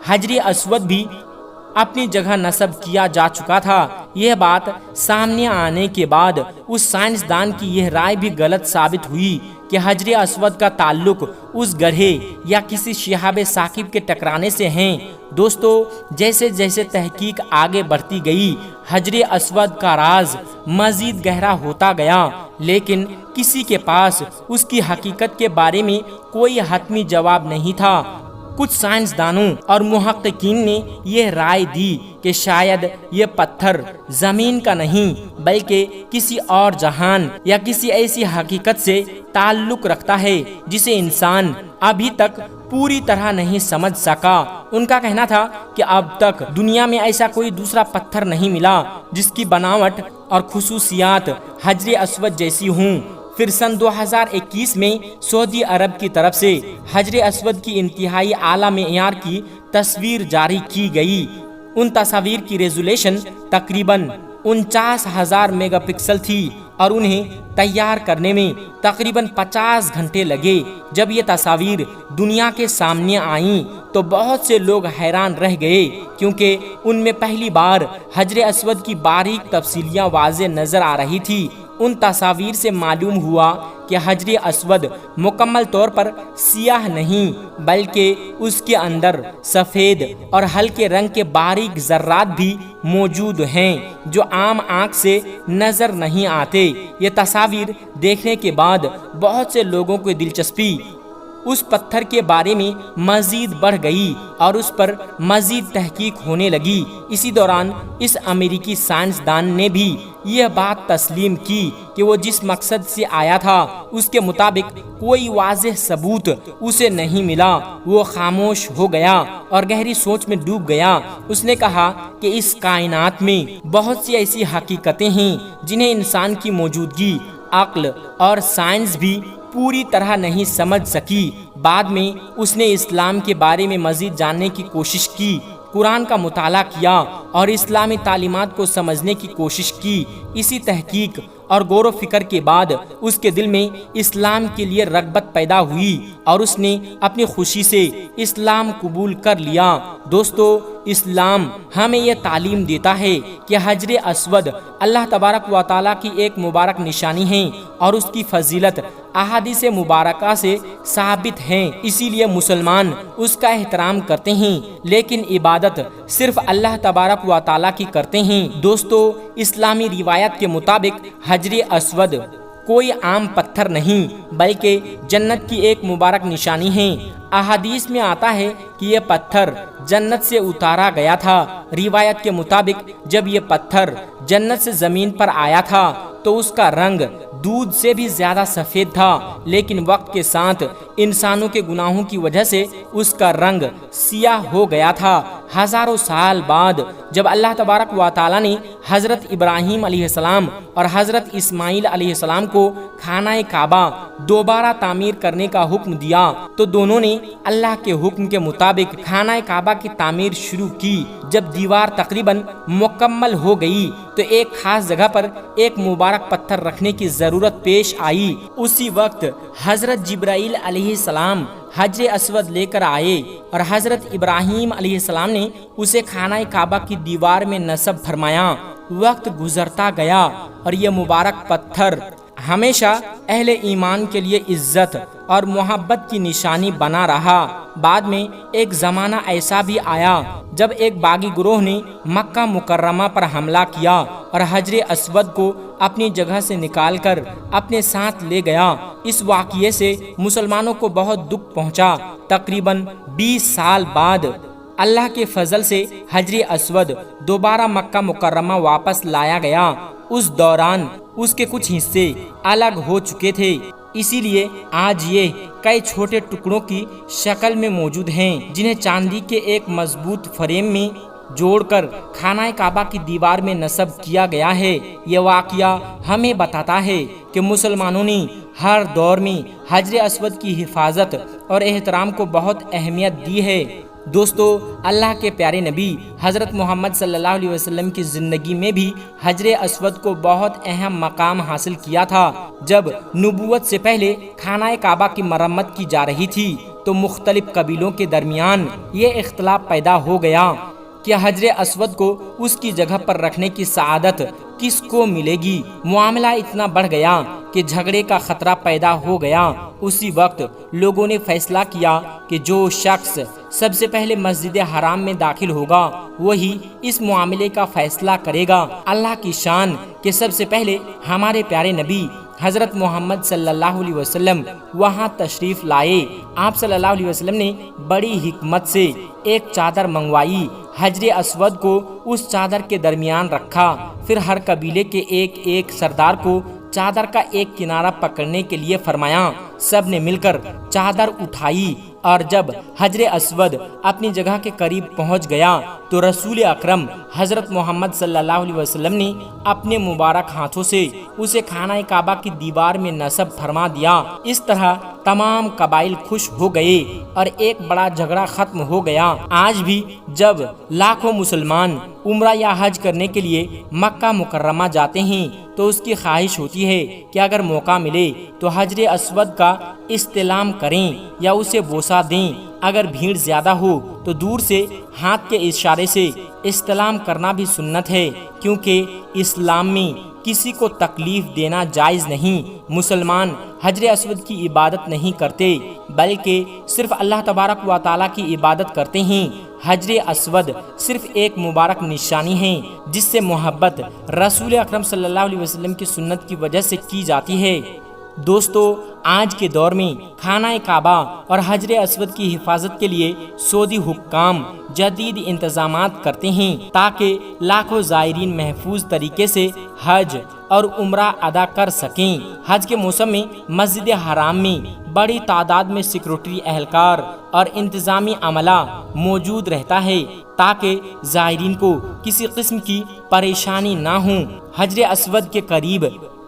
حجر اسود بھی اپنی جگہ نصب کیا جا چکا تھا۔ یہ بات سامنے آنے کے بعد اس سائنسدان کی یہ رائے بھی غلط ثابت ہوئی کہ حجر اسود کا تعلق اس گڑھے یا کسی شہاب ثاقب کے ٹکرانے سے ہیں۔ دوستو، جیسے جیسے تحقیق آگے بڑھتی گئی حجر اسود کا راز مزید گہرا ہوتا گیا، لیکن کسی کے پاس اس کی حقیقت کے بارے میں کوئی حتمی جواب نہیں تھا۔ کچھ سائنسدانوں اور محققین نے یہ رائے دی کہ شاید یہ پتھر زمین کا نہیں بلکہ کسی اور جہان یا کسی ایسی حقیقت سے تعلق رکھتا ہے جسے انسان ابھی تک پوری طرح نہیں سمجھ سکا۔ ان کا کہنا تھا کہ اب تک دنیا میں ایسا کوئی دوسرا پتھر نہیں ملا جس کی بناوٹ اور خصوصیات حجر اسود جیسی ہوں۔ پھر سن 2021 میں سعودی عرب کی طرف سے حجر اسود کی انتہائی اعلیٰ معیار کی تصویر جاری کی گئی۔ ان تصاویر کی ریزولیشن تقریباً 49,000 میگا پکسل تھی اور انہیں تیار کرنے میں تقریباً 50 گھنٹے لگے۔ جب یہ تصاویر دنیا کے سامنے آئیں تو بہت سے لوگ حیران رہ گئے، کیونکہ ان میں پہلی بار حجر اسود کی باریک تفصیلیاں واضح نظر آ رہی تھی۔ ان تصاویر سے معلوم ہوا کہ حجر اسود مکمل طور پر سیاہ نہیں بلکہ اس کے اندر سفید اور ہلکے رنگ کے باریک ذرات بھی موجود ہیں جو عام آنکھ سے نظر نہیں آتے۔ یہ تصاویر دیکھنے کے بعد بہت سے لوگوں کو دلچسپی اس پتھر کے بارے میں مزید بڑھ گئی اور اس پر مزید تحقیق ہونے لگی۔ اسی دوران اس امریکی سائنسدان نے بھی یہ بات تسلیم کی کہ وہ جس مقصد سے آیا تھا اس کے مطابق کوئی واضح ثبوت اسے نہیں ملا۔ وہ خاموش ہو گیا اور گہری سوچ میں ڈوب گیا۔ اس نے کہا کہ اس کائنات میں بہت سی ایسی حقیقتیں ہیں جنہیں انسان کی موجودگی، عقل اور سائنس بھی پوری طرح نہیں سمجھ سکی۔ بعد میں اس نے اسلام کے بارے میں مزید جاننے کی کوشش کی، قرآن کا مطالعہ کیا اور اسلامی تعلیمات کو سمجھنے کی کوشش کی۔ اسی تحقیق اور غور و فکر کے بعد اس کے دل میں اسلام کے لیے رغبت پیدا ہوئی اور اس نے اپنی خوشی سے اسلام قبول کر لیا۔ دوستو، اسلام ہمیں یہ تعلیم دیتا ہے کہ حجر اسود اللہ تبارک و تعالیٰ کی ایک مبارک نشانی ہے اور اس کی فضیلت احادیث مبارکہ سے ثابت ہیں۔ اسی لیے مسلمان اس کا احترام کرتے ہیں، لیکن عبادت صرف اللہ تبارک و تعالیٰ کی کرتے ہیں۔ دوستو، اسلامی روایت کے مطابق حجر اسود کوئی عام پتھر نہیں بلکہ جنت کی ایک مبارک نشانی ہے۔ احادیث میں آتا ہے کہ یہ پتھر جنت سے اتارا گیا تھا۔ روایت کے مطابق جب یہ پتھر جنت سے زمین پر آیا تھا تو اس کا رنگ دودھ سے بھی زیادہ سفید تھا، لیکن وقت کے ساتھ انسانوں کے گناہوں کی وجہ سے اس کا رنگ سیاہ ہو گیا تھا۔ ہزاروں سال بعد جب اللہ تبارک و تعالیٰ نے حضرت ابراہیم علیہ السلام اور حضرت اسماعیل علیہ السلام کو خانہ کعبہ دوبارہ تعمیر کرنے کا حکم دیا تو دونوں نے اللہ کے حکم کے مطابق خانہ کعبہ کی تعمیر شروع کی۔ جب دیوار تقریباً مکمل ہو گئی تو ایک خاص جگہ پر ایک مبارک پتھر رکھنے کی ضرورت پیش آئی۔ اسی وقت حضرت جبرائیل علیہ السلام حجر اسود لے کر آئے اور حضرت ابراہیم علیہ السلام نے اسے خانہ کعبہ کی دیوار میں نصب فرمایا۔ وقت گزرتا گیا اور یہ مبارک پتھر ہمیشہ اہل ایمان کے لیے عزت اور محبت کی نشانی بنا رہا۔ بعد میں ایک زمانہ ایسا بھی آیا جب ایک باغی گروہ نے مکہ مکرمہ پر حملہ کیا اور حجر اسود کو اپنی جگہ سے نکال کر اپنے ساتھ لے گیا۔ اس واقعے سے مسلمانوں کو بہت دکھ پہنچا۔ تقریباً 20 سال بعد اللہ کے فضل سے حجر اسود دوبارہ مکہ مکرمہ واپس لایا گیا۔ اس دوران اس کے کچھ حصے الگ ہو چکے تھے، اسی لیے آج یہ کئی چھوٹے ٹکڑوں کی شکل میں موجود ہیں جنہیں چاندی کے ایک مضبوط فریم میں جوڑ کر خانہ کعبہ کی دیوار میں نصب کیا گیا ہے۔ یہ واقعہ ہمیں بتاتا ہے کہ مسلمانوں نے ہر دور میں حجر اسود کی حفاظت اور احترام کو بہت اہمیت دی ہے۔ دوستو، اللہ کے پیارے نبی حضرت محمد صلی اللہ علیہ وسلم کی زندگی میں بھی حجر اسود کو بہت اہم مقام حاصل کیا تھا۔ جب نبوت سے پہلے خانہ کعبہ کی مرمت کی جا رہی تھی تو مختلف قبیلوں کے درمیان یہ اختلاف پیدا ہو گیا کہ حجر اسود کو اس کی جگہ پر رکھنے کی سعادت کس کو ملے گی۔ معاملہ اتنا بڑھ گیا کہ جھگڑے کا خطرہ پیدا ہو گیا۔ اسی وقت لوگوں نے فیصلہ کیا کہ جو شخص سب سے پہلے مسجد حرام میں داخل ہوگا وہی اس معاملے کا فیصلہ کرے گا۔ اللہ کی شان کہ سب سے پہلے ہمارے پیارے نبی حضرت محمد صلی اللہ علیہ وسلم وہاں تشریف لائے۔ آپ صلی اللہ علیہ وسلم نے بڑی حکمت سے ایک چادر منگوائی، حجر اسود کو اس چادر کے درمیان رکھا، پھر ہر قبیلے کے ایک ایک سردار کو چادر کا ایک کنارہ پکڑنے کے لیے فرمایا۔ سب نے مل کر چادر اٹھائی اور جب حجر اسود اپنی جگہ کے قریب پہنچ گیا تو رسول اکرم حضرت محمد صلی اللہ علیہ وسلم نے اپنے مبارک ہاتھوں سے اسے خانہ کعبہ کی دیوار میں نصب فرما دیا۔ اس طرح تمام قبائل خوش ہو گئے اور ایک بڑا جھگڑا ختم ہو گیا۔ آج بھی جب لاکھوں مسلمان عمرہ یا حج کرنے کے لیے مکہ مکرمہ جاتے ہیں تو اس کی خواہش ہوتی ہے کہ اگر موقع ملے تو حجر اسود کا استلام کریں یا اسے بوسہ دیں۔ اگر بھیڑ زیادہ ہو تو دور سے ہاتھ کے اشارے سے استلام کرنا بھی سنت ہے، کیونکہ اسلام میں کسی کو تکلیف دینا جائز نہیں۔ مسلمان حجر اسود کی عبادت نہیں کرتے بلکہ صرف اللہ تبارک و تعالیٰ کی عبادت کرتے ہیں۔ حجر اسود صرف ایک مبارک نشانی ہے جس سے محبت رسول اکرم صلی اللہ علیہ وسلم کی سنت کی وجہ سے کی جاتی ہے۔ دوستو، آج کے دور میں خانہ کعبہ اور حجر اسود کی حفاظت کے لیے سعودی حکام جدید انتظامات کرتے ہیں تاکہ لاکھوں زائرین محفوظ طریقے سے حج اور عمرہ ادا کر سکیں۔ حج کے موسم میں مسجد حرام میں بڑی تعداد میں سیکورٹی اہلکار اور انتظامی عملہ موجود رہتا ہے تاکہ زائرین کو کسی قسم کی پریشانی نہ ہو۔ حجر اسود کے قریب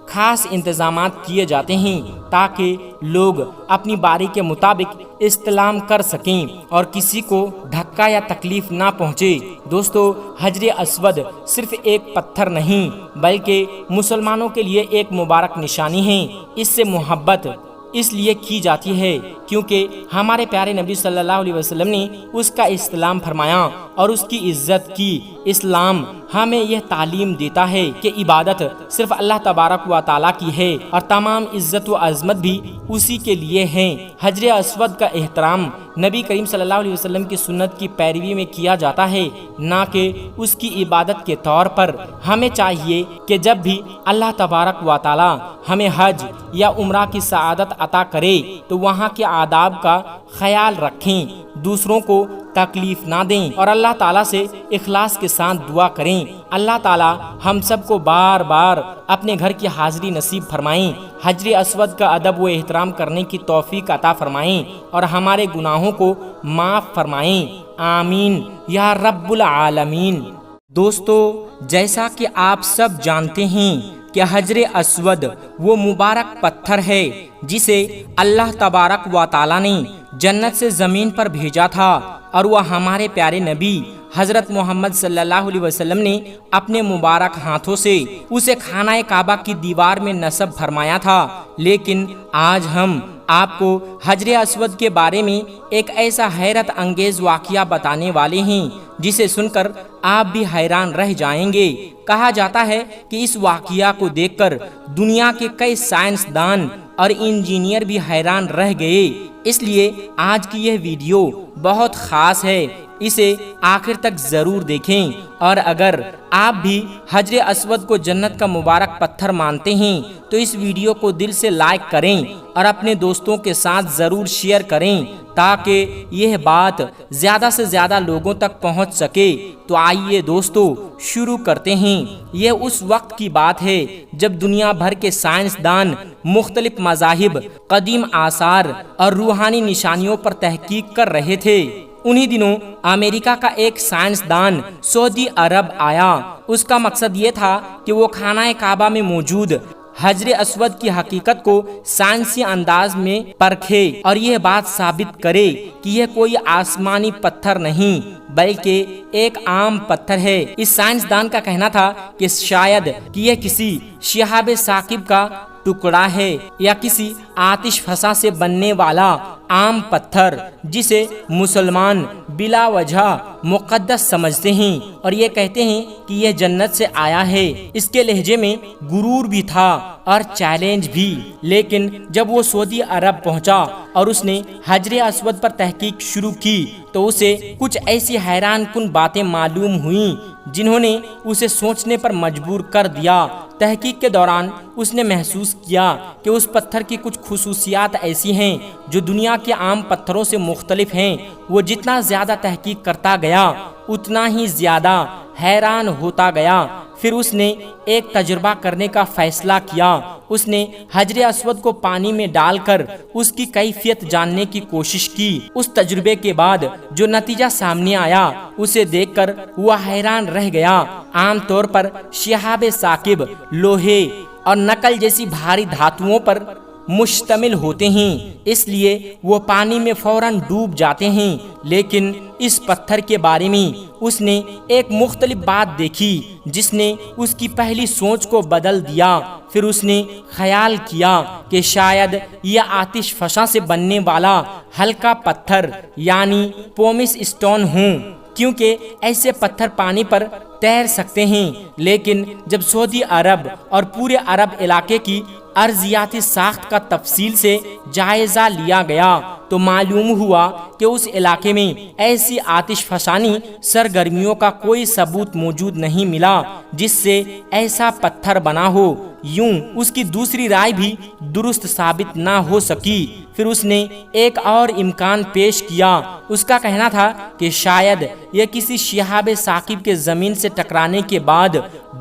خاص انتظامات کیے جاتے ہیں تاکہ لوگ اپنی باری کے مطابق استلام کر سکیں اور کسی کو دھکا یا تکلیف نہ پہنچے۔ دوستو، حجر اسود صرف ایک پتھر نہیں بلکہ مسلمانوں کے لیے ایک مبارک نشانی ہے۔ اس سے محبت اس لیے کی جاتی ہے کیونکہ ہمارے پیارے نبی صلی اللہ علیہ وسلم نے اس کا استلام فرمایا اور اس کی عزت کی۔ اسلام ہمیں یہ تعلیم دیتا ہے کہ عبادت صرف اللہ تبارک و تعالیٰ کی ہے اور تمام عزت و عظمت بھی اسی کے لیے ہیں۔ حجر اسود کا احترام نبی کریم صلی اللہ علیہ وسلم کی سنت کی پیروی میں کیا جاتا ہے، نہ کہ اس کی عبادت کے طور پر۔ ہمیں چاہیے کہ جب بھی اللہ تبارک و تعالیٰ ہمیں حج یا عمرہ کی سعادت عطا کرے تو وہاں کے آداب کا خیال رکھیں، دوسروں کو تکلیف نہ دیں اور اللہ تعالیٰ سے اخلاص کے ساتھ دعا کریں۔ اللہ تعالیٰ ہم سب کو بار بار اپنے گھر کی حاضری نصیب فرمائیں، حجر اسود کا ادب و احترام کرنے کی توفیق عطا فرمائیں اور ہمارے گناہوں کو معاف فرمائیں، آمین یا رب العالمین۔ دوستو، جیسا کہ آپ سب جانتے ہیں کہ حجر اسود وہ مبارک پتھر ہے جسے اللہ تبارک و تعالیٰ نے جنت سے زمین پر بھیجا تھا اور وہ ہمارے پیارے نبی حضرت محمد صلی اللہ علیہ وسلم نے اپنے مبارک ہاتھوں سے اسے خانہ کعبہ کی دیوار میں نصب فرمایا تھا۔ لیکن آج ہم آپ کو حجر اسود کے بارے میں ایک ایسا حیرت انگیز واقعہ بتانے والے ہیں جسے سن کر آپ بھی حیران رہ جائیں گے۔ کہا جاتا ہے کہ اس واقعہ کو دیکھ کر دنیا کے کئی سائنسدان اور انجینئر بھی حیران رہ گئے۔ اس لیے آج کی یہ ویڈیو بہت خاص ہے، اسے آخر تک ضرور دیکھیں، اور اگر آپ بھی حجر اسود کو جنت کا مبارک پتھر مانتے ہیں تو اس ویڈیو کو دل سے لائک کریں اور اپنے دوستوں کے ساتھ ضرور شیئر کریں تاکہ یہ بات زیادہ سے زیادہ لوگوں تک پہنچ سکے۔ تو آئیے دوستو شروع کرتے ہیں۔ یہ اس وقت کی بات ہے جب دنیا بھر کے سائنسدان مختلف مذاہب، قدیم آثار اور روحانی نشانیوں پر تحقیق کر رہے تھے۔ انہی دنوں امریکہ کا ایک سائنسدان سعودی عرب آیا۔ اس کا مقصد یہ تھا کہ وہ خانہ کعبہ میں موجود حجر اسود کی حقیقت کو سائنسی انداز میں پرکھے اور یہ بات ثابت کرے کہ یہ کوئی آسمانی پتھر نہیں بلکہ ایک عام پتھر ہے۔ اس سائنسدان کا کہنا تھا کہ شاید کہ یہ کسی شہاب ثاقب کا ٹکڑا ہے یا کسی آتش فشاں سے بننے والا عام پتھر جسے مسلمان بلا وجہ مقدس سمجھتے ہیں اور یہ کہتے ہیں کہ یہ جنت سے آیا ہے۔ اس کے لہجے میں غرور بھی تھا اور چیلنج بھی۔ لیکن جب وہ سعودی عرب پہنچا اور اس نے حجر اسود پر تحقیق شروع کی تو اسے کچھ ایسی حیران کن باتیں معلوم ہوئیں جنہوں نے اسے سوچنے پر مجبور کر دیا۔ تحقیق کے دوران اس نے محسوس کیا کہ اس پتھر کی کچھ خصوصیات ایسی ہیں جو دنیا کے عام پتھروں سے مختلف ہیں۔ وہ جتنا زیادہ تحقیق کرتا گیا اتنا ہی زیادہ حیران ہوتا گیا۔ پھر اس نے ایک تجربہ کرنے کا فیصلہ کیا۔ اس نے حجر اسود کو پانی میں ڈال کر اس کی کیفیت جاننے کی کوشش کی۔ اس تجربے کے بعد جو نتیجہ سامنے آیا اسے دیکھ کر وہ حیران رہ گیا۔ عام طور پر شہاب ثاقب لوہے اور نکل جیسی بھاری دھاتوں پر مشتمل ہوتے ہیں، اس لیے وہ پانی میں فوراً ڈوب جاتے ہیں۔ لیکن اس پتھر کے بارے میں اس نے ایک مختلف بات دیکھی جس نے اس کی پہلی سوچ کو بدل دیا۔ پھر اس نے خیال کیا کہ شاید یہ آتش فشاں سے بننے والا ہلکا پتھر یعنی پومس اسٹون ہوں، کیونکہ ایسے پتھر پانی پر تیر سکتے ہیں۔ لیکن جب سعودی عرب اور پورے عرب علاقے کی ارضیاتی ساخت کا تفصیل سے جائزہ لیا گیا تو معلوم ہوا کہ اس علاقے میں ایسی آتش فشانی سرگرمیوں کا کوئی ثبوت موجود نہیں ملا جس سے ایسا پتھر بنا ہو۔ یوں اس کی دوسری رائے بھی درست ثابت نہ ہو سکی۔ پھر اس نے ایک اور امکان پیش کیا۔ اس کا کہنا تھا کہ شاید یہ کسی شہاب ثاقب کے زمین سے ٹکرانے کے بعد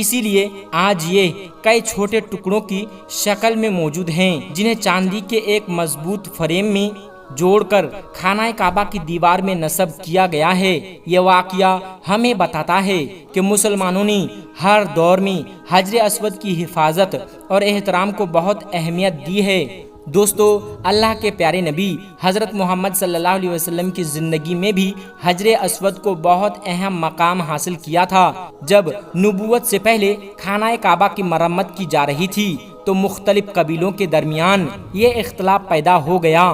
اسی لیے آج یہ کئی چھوٹے ٹکڑوں کی شکل میں موجود ہیں، جنہیں چاندی کے ایک مضبوط فریم میں جوڑ کر خانہ کعبہ کی دیوار میں نصب کیا گیا ہے۔ یہ واقعہ ہمیں بتاتا ہے کہ مسلمانوں نے ہر دور میں حجر اسود کی حفاظت اور احترام کو بہت اہمیت دی ہے۔ دوستو، اللہ کے پیارے نبی حضرت محمد صلی اللہ علیہ وسلم کی زندگی میں بھی حجر اسود کو بہت اہم مقام حاصل کیا تھا۔ جب نبوت سے پہلے خانہ کعبہ کی مرمت کی جا رہی تھی تو مختلف قبیلوں کے درمیان یہ اختلاف پیدا ہو گیا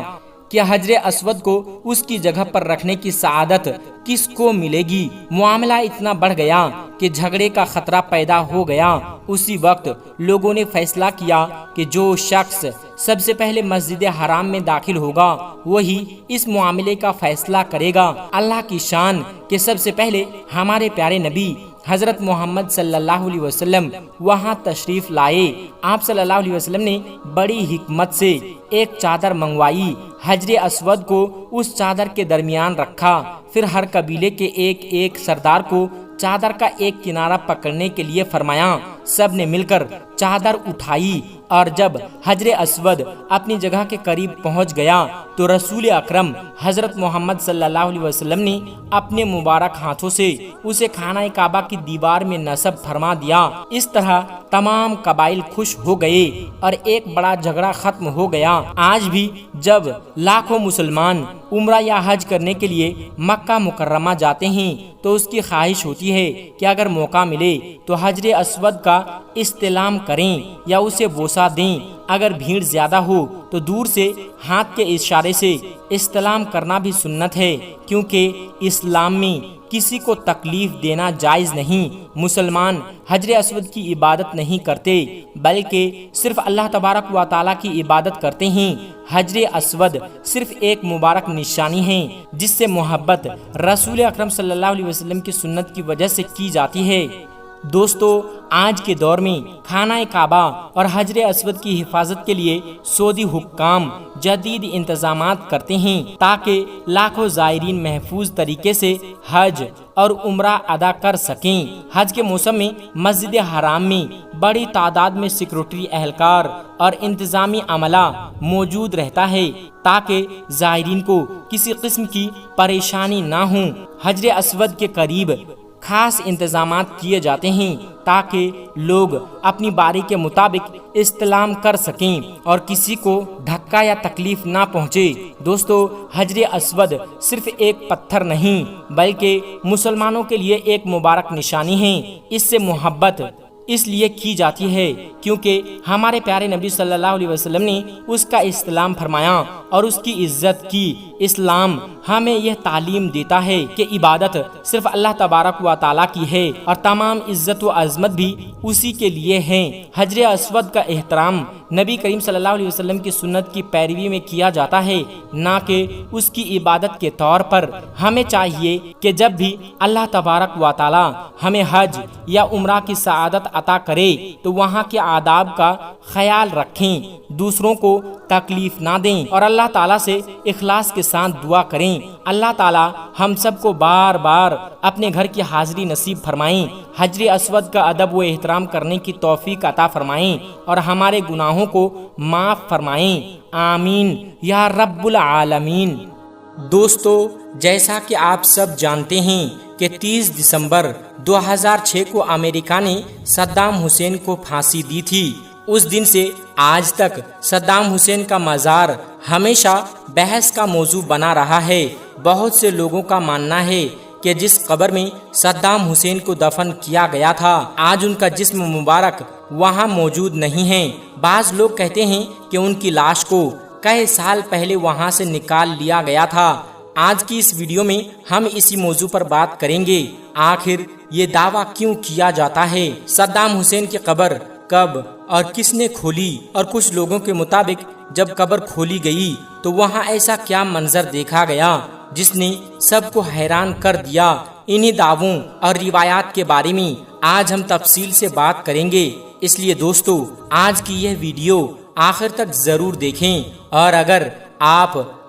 کہ حجر اسود کو اس کی جگہ پر رکھنے کی سعادت کس کو ملے گی۔ معاملہ اتنا بڑھ گیا کہ جھگڑے کا خطرہ پیدا ہو گیا۔ اسی وقت لوگوں نے فیصلہ کیا کہ جو شخص سب سے پہلے مسجد حرام میں داخل ہوگا وہی اس معاملے کا فیصلہ کرے گا۔ اللہ کی شان کہ سب سے پہلے ہمارے پیارے نبی حضرت محمد صلی اللہ علیہ وسلم وہاں تشریف لائے۔ آپ صلی اللہ علیہ وسلم نے بڑی حکمت سے ایک چادر منگوائی، حجر اسود کو اس چادر کے درمیان رکھا، پھر ہر قبیلے کے ایک سردار کو چادر کا ایک کنارہ پکڑنے کے لیے فرمایا۔ سب نے مل کر چادر اٹھائی اور جب حجر اسود اپنی جگہ کے قریب پہنچ گیا تو رسول اکرم حضرت محمد صلی اللہ علیہ وسلم نے اپنے مبارک ہاتھوں سے اسے خانہ کعبہ کی دیوار میں نصب فرما دیا۔ اس طرح تمام قبائل خوش ہو گئے اور ایک بڑا جھگڑا ختم ہو گیا۔ آج بھی جب لاکھوں مسلمان عمرہ یا حج کرنے کے لیے مکہ مکرمہ جاتے ہیں تو اس کی خواہش ہوتی ہے کہ اگر موقع ملے تو حجر اسود کا استلام کریں یا اسے بوسہ دیں۔ اگر بھیڑ زیادہ ہو تو دور سے ہاتھ کے اشارے سے استلام کرنا بھی سنت ہے، کیونکہ اسلام میں کسی کو تکلیف دینا جائز نہیں۔ مسلمان حجر اسود کی عبادت نہیں کرتے بلکہ صرف اللہ تبارک و تعالیٰ کی عبادت کرتے ہیں۔ حجر اسود صرف ایک مبارک نشانی ہے جس سے محبت رسول اکرم صلی اللہ علیہ وسلم کی سنت کی وجہ سے کی جاتی ہے۔ دوستو، آج کے دور میں خانہ کعبہ اور حجر اسود کی حفاظت کے لیے سعودی حکام جدید انتظامات کرتے ہیں تاکہ لاکھوں زائرین محفوظ طریقے سے حج اور عمرہ ادا کر سکیں۔ حج کے موسم میں مسجد حرام میں بڑی تعداد میں سیکورٹی اہلکار اور انتظامی عملہ موجود رہتا ہے تاکہ زائرین کو کسی قسم کی پریشانی نہ ہو۔ حجر اسود کے قریب خاص انتظامات کیے جاتے ہیں تاکہ لوگ اپنی باری کے مطابق استلام کر سکیں اور کسی کو دھکا یا تکلیف نہ پہنچے۔ دوستو، حجر اسود صرف ایک پتھر نہیں بلکہ مسلمانوں کے لیے ایک مبارک نشانی ہے۔ اس سے محبت اس لیے کی جاتی ہے کیونکہ ہمارے پیارے نبی صلی اللہ علیہ وسلم نے اس کا استلام فرمایا اور اس کی عزت کی۔ اسلام ہمیں یہ تعلیم دیتا ہے کہ عبادت صرف اللہ تبارک و تعالیٰ کی ہے اور تمام عزت و عظمت بھی اسی کے لیے ہے۔ حجر اسود کا احترام نبی کریم صلی اللہ علیہ وسلم کی سنت کی پیروی میں کیا جاتا ہے، نہ کہ اس کی عبادت کے طور پر۔ ہمیں چاہیے کہ جب بھی اللہ تبارک و تعالیٰ ہمیں حج یا عمرہ کی سعادت عطا کرے تو وہاں کے آداب کا خیال رکھیں، دوسروں کو تکلیف نہ دیں اور اللہ تعالیٰ سے اخلاص کے ساتھ دعا کریں۔ اللہ تعالیٰ ہم سب کو بار بار اپنے گھر کی حاضری نصیب فرمائیں، حجر اسود کا ادب و احترام کرنے کی توفیق عطا فرمائیں اور ہمارے گناہوں کو معاف فرمائیں۔ آمین یا رب العالمین۔ دوستو، جیسا کہ آپ سب جانتے ہیں کہ 30 دسمبر 2006 کو امریکہ نے صدام حسین کو پھانسی دی تھی۔ اس دن سے آج تک صدام حسین کا مزار ہمیشہ بحث کا موضوع بنا رہا ہے۔ بہت سے لوگوں کا ماننا ہے کہ جس قبر میں صدام حسین کو دفن کیا گیا تھا آج ان کا جسم مبارک وہاں موجود نہیں ہے۔ بعض لوگ کہتے ہیں کہ ان کی لاش کو کئی سال پہلے وہاں سے نکال لیا گیا تھا۔ آج کی اس ویڈیو میں ہم اسی موضوع پر بات کریں گے۔ آخر یہ دعویٰ کیوں کیا جاتا ہے؟ صدام حسین کی قبر کب اور کس نے کھولی؟ اور کچھ لوگوں کے مطابق جب قبر کھولی گئی تو وہاں ایسا کیا منظر دیکھا گیا جس نے سب کو حیران کر دیا؟ انہی دعووں اور روایات کے بارے میں آج ہم تفصیل سے بات کریں گے، اس لیے دوستو آج کی یہ ویڈیو آخر تک ضرور دیکھیں، اور اگر آپ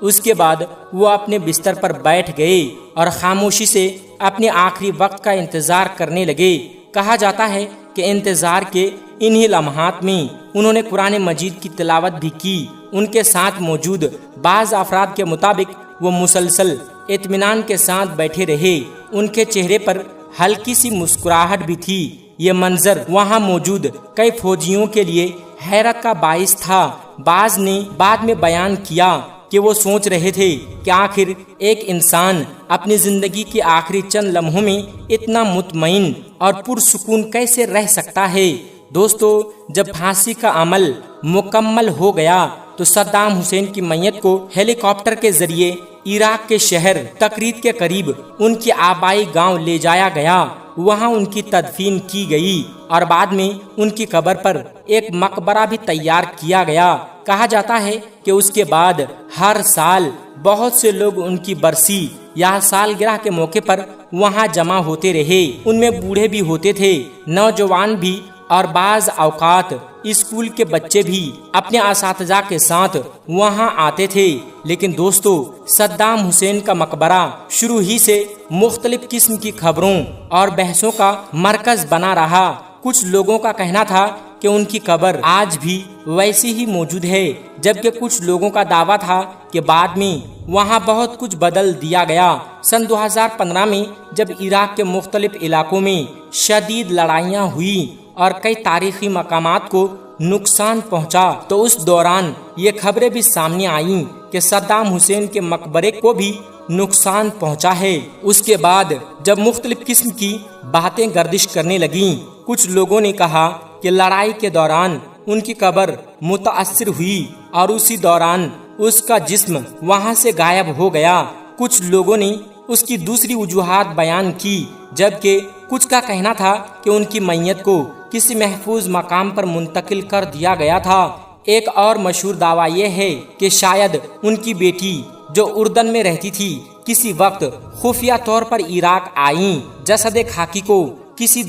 اس کے بعد وہ اپنے بستر پر بیٹھ گئے اور خاموشی سے اپنے آخری وقت کا انتظار کرنے لگے۔ کہا جاتا ہے کہ انتظار کے انہی لمحات میں انہوں نے قرآن مجید کی تلاوت بھی کی۔ ان کے ساتھ موجود بعض افراد کے مطابق وہ مسلسل اطمینان کے ساتھ بیٹھے رہے، ان کے چہرے پر ہلکی سی مسکراہٹ بھی تھی۔ یہ منظر وہاں موجود کئی فوجیوں کے لیے حیرت کا باعث تھا۔ بعض نے بعد میں بیان کیا کہ وہ سوچ رہے تھے کہ آخر ایک انسان اپنی زندگی کے آخری چند لمحوں میں اتنا مطمئن اور پرسکون کیسے رہ سکتا ہے۔ دوستو، جب پھانسی کا عمل مکمل ہو گیا تو صدام حسین کی میت کو ہیلی کاپٹر کے ذریعے عراق کے شہر تکریت کے قریب ان کی آبائی گاؤں لے جایا گیا۔ وہاں ان کی تدفین کی گئی اور بعد میں ان کی قبر پر ایک مقبرہ بھی تیار کیا گیا۔ کہا جاتا ہے کہ اس کے بعد ہر سال بہت سے لوگ ان کی برسی یا سالگرہ کے موقع پر وہاں جمع ہوتے رہے۔ ان میں بوڑھے بھی ہوتے تھے، نوجوان بھی، اور بعض اوقات اسکول کے بچے بھی اپنے اساتذہ کے ساتھ وہاں آتے تھے۔ لیکن دوستو، صدام حسین کا مقبرہ شروع ہی سے مختلف قسم کی خبروں اور بحثوں کا مرکز بنا رہا۔ کچھ لوگوں کا کہنا تھا کہ ان کی قبر آج بھی ویسی ہی موجود ہے، جبکہ کچھ لوگوں کا دعویٰ تھا کہ بعد میں وہاں بہت کچھ بدل دیا گیا۔ سن 2015 میں جب عراق کے مختلف علاقوں میں شدید لڑائیاں ہوئی اور کئی تاریخی مقامات کو نقصان پہنچا تو اس دوران یہ خبریں بھی سامنے آئیں کہ صدام حسین کے مقبرے کو بھی نقصان پہنچا ہے۔ اس کے بعد جب مختلف قسم کی باتیں گردش کرنے لگیں، کچھ لوگوں نے کہا کہ لڑائی کے دوران ان کی قبر متاثر ہوئی اور اسی دوران اس کا جسم وہاں سے غائب ہو گیا۔ کچھ لوگوں نے اس کی دوسری وجوہات بیان کی، جبکہ کچھ کا کہنا تھا کہ ان کی میت کو کسی محفوظ مقام پر منتقل کر دیا گیا تھا۔ ایک اور مشہور دعویٰ یہ ہے کہ شاید ان کی بیٹی جو اردن میں رہتی تھی کسی وقت خفیہ طور پر عراق آئیں، جسد خاکی کو کسی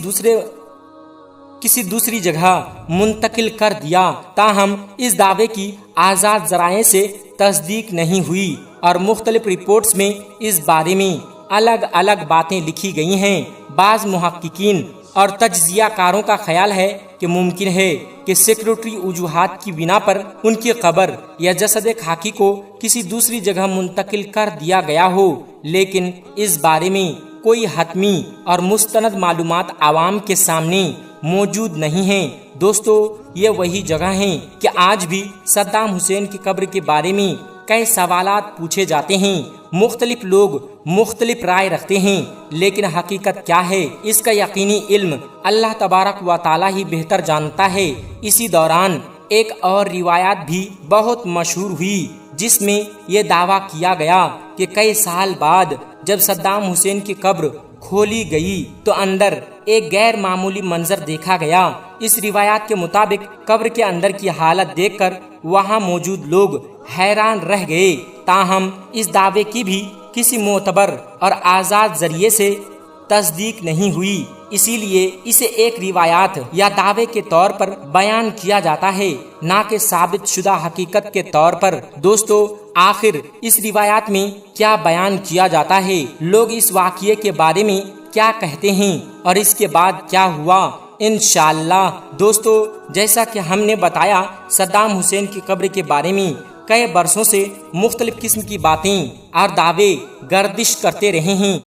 دوسری جگہ منتقل کر دیا۔ تاہم اس دعوے کی آزاد ذرائع سے تصدیق نہیں ہوئی اور مختلف رپورٹس میں اس بارے میں الگ الگ باتیں لکھی گئی ہیں۔ بعض محققین اور تجزیہ کاروں کا خیال ہے کہ ممکن ہے کہ سیکورٹی وجوہات کی بنا پر ان کی قبر یا جسد خاکی کو کسی دوسری جگہ منتقل کر دیا گیا ہو، لیکن اس بارے میں کوئی حتمی اور مستند معلومات عوام کے سامنے موجود نہیں ہیں۔ دوستو، یہ وہی جگہ ہیں کہ آج بھی صدام حسین کی قبر کے بارے میں کئی سوالات پوچھے جاتے ہیں۔ مختلف لوگ مختلف رائے رکھتے ہیں، لیکن حقیقت کیا ہے اس کا یقینی علم اللہ تبارک و تعالی ہی بہتر جانتا ہے۔ اسی دوران ایک اور روایت بھی بہت مشہور ہوئی جس میں یہ دعویٰ کیا گیا کہ کئی سال بعد جب صدام حسین کی قبر کھولی گئی تو اندر ایک غیر معمولی منظر دیکھا گیا۔ اس روایات کے مطابق قبر کے اندر کی حالت دیکھ کر وہاں موجود لوگ حیران رہ گئے۔ تاہم اس دعوے کی بھی کسی معتبر اور آزاد ذریعے سے تصدیق نہیں ہوئی، اسی لیے اسے ایک روایات یا دعوے کے طور پر بیان کیا جاتا ہے، نہ کہ ثابت شدہ حقیقت کے طور پر۔ دوستو، آخر اس روایات میں کیا بیان کیا جاتا ہے، لوگ اس واقعے کے بارے میں کیا کہتے ہیں اور اس کے بعد کیا ہوا؟ انشاءاللہ دوستو، جیسا کہ ہم نے بتایا، صدام حسین کی قبر کے بارے میں کئی برسوں سے مختلف قسم کی باتیں اور دعوے گردش کرتے رہے ہیں۔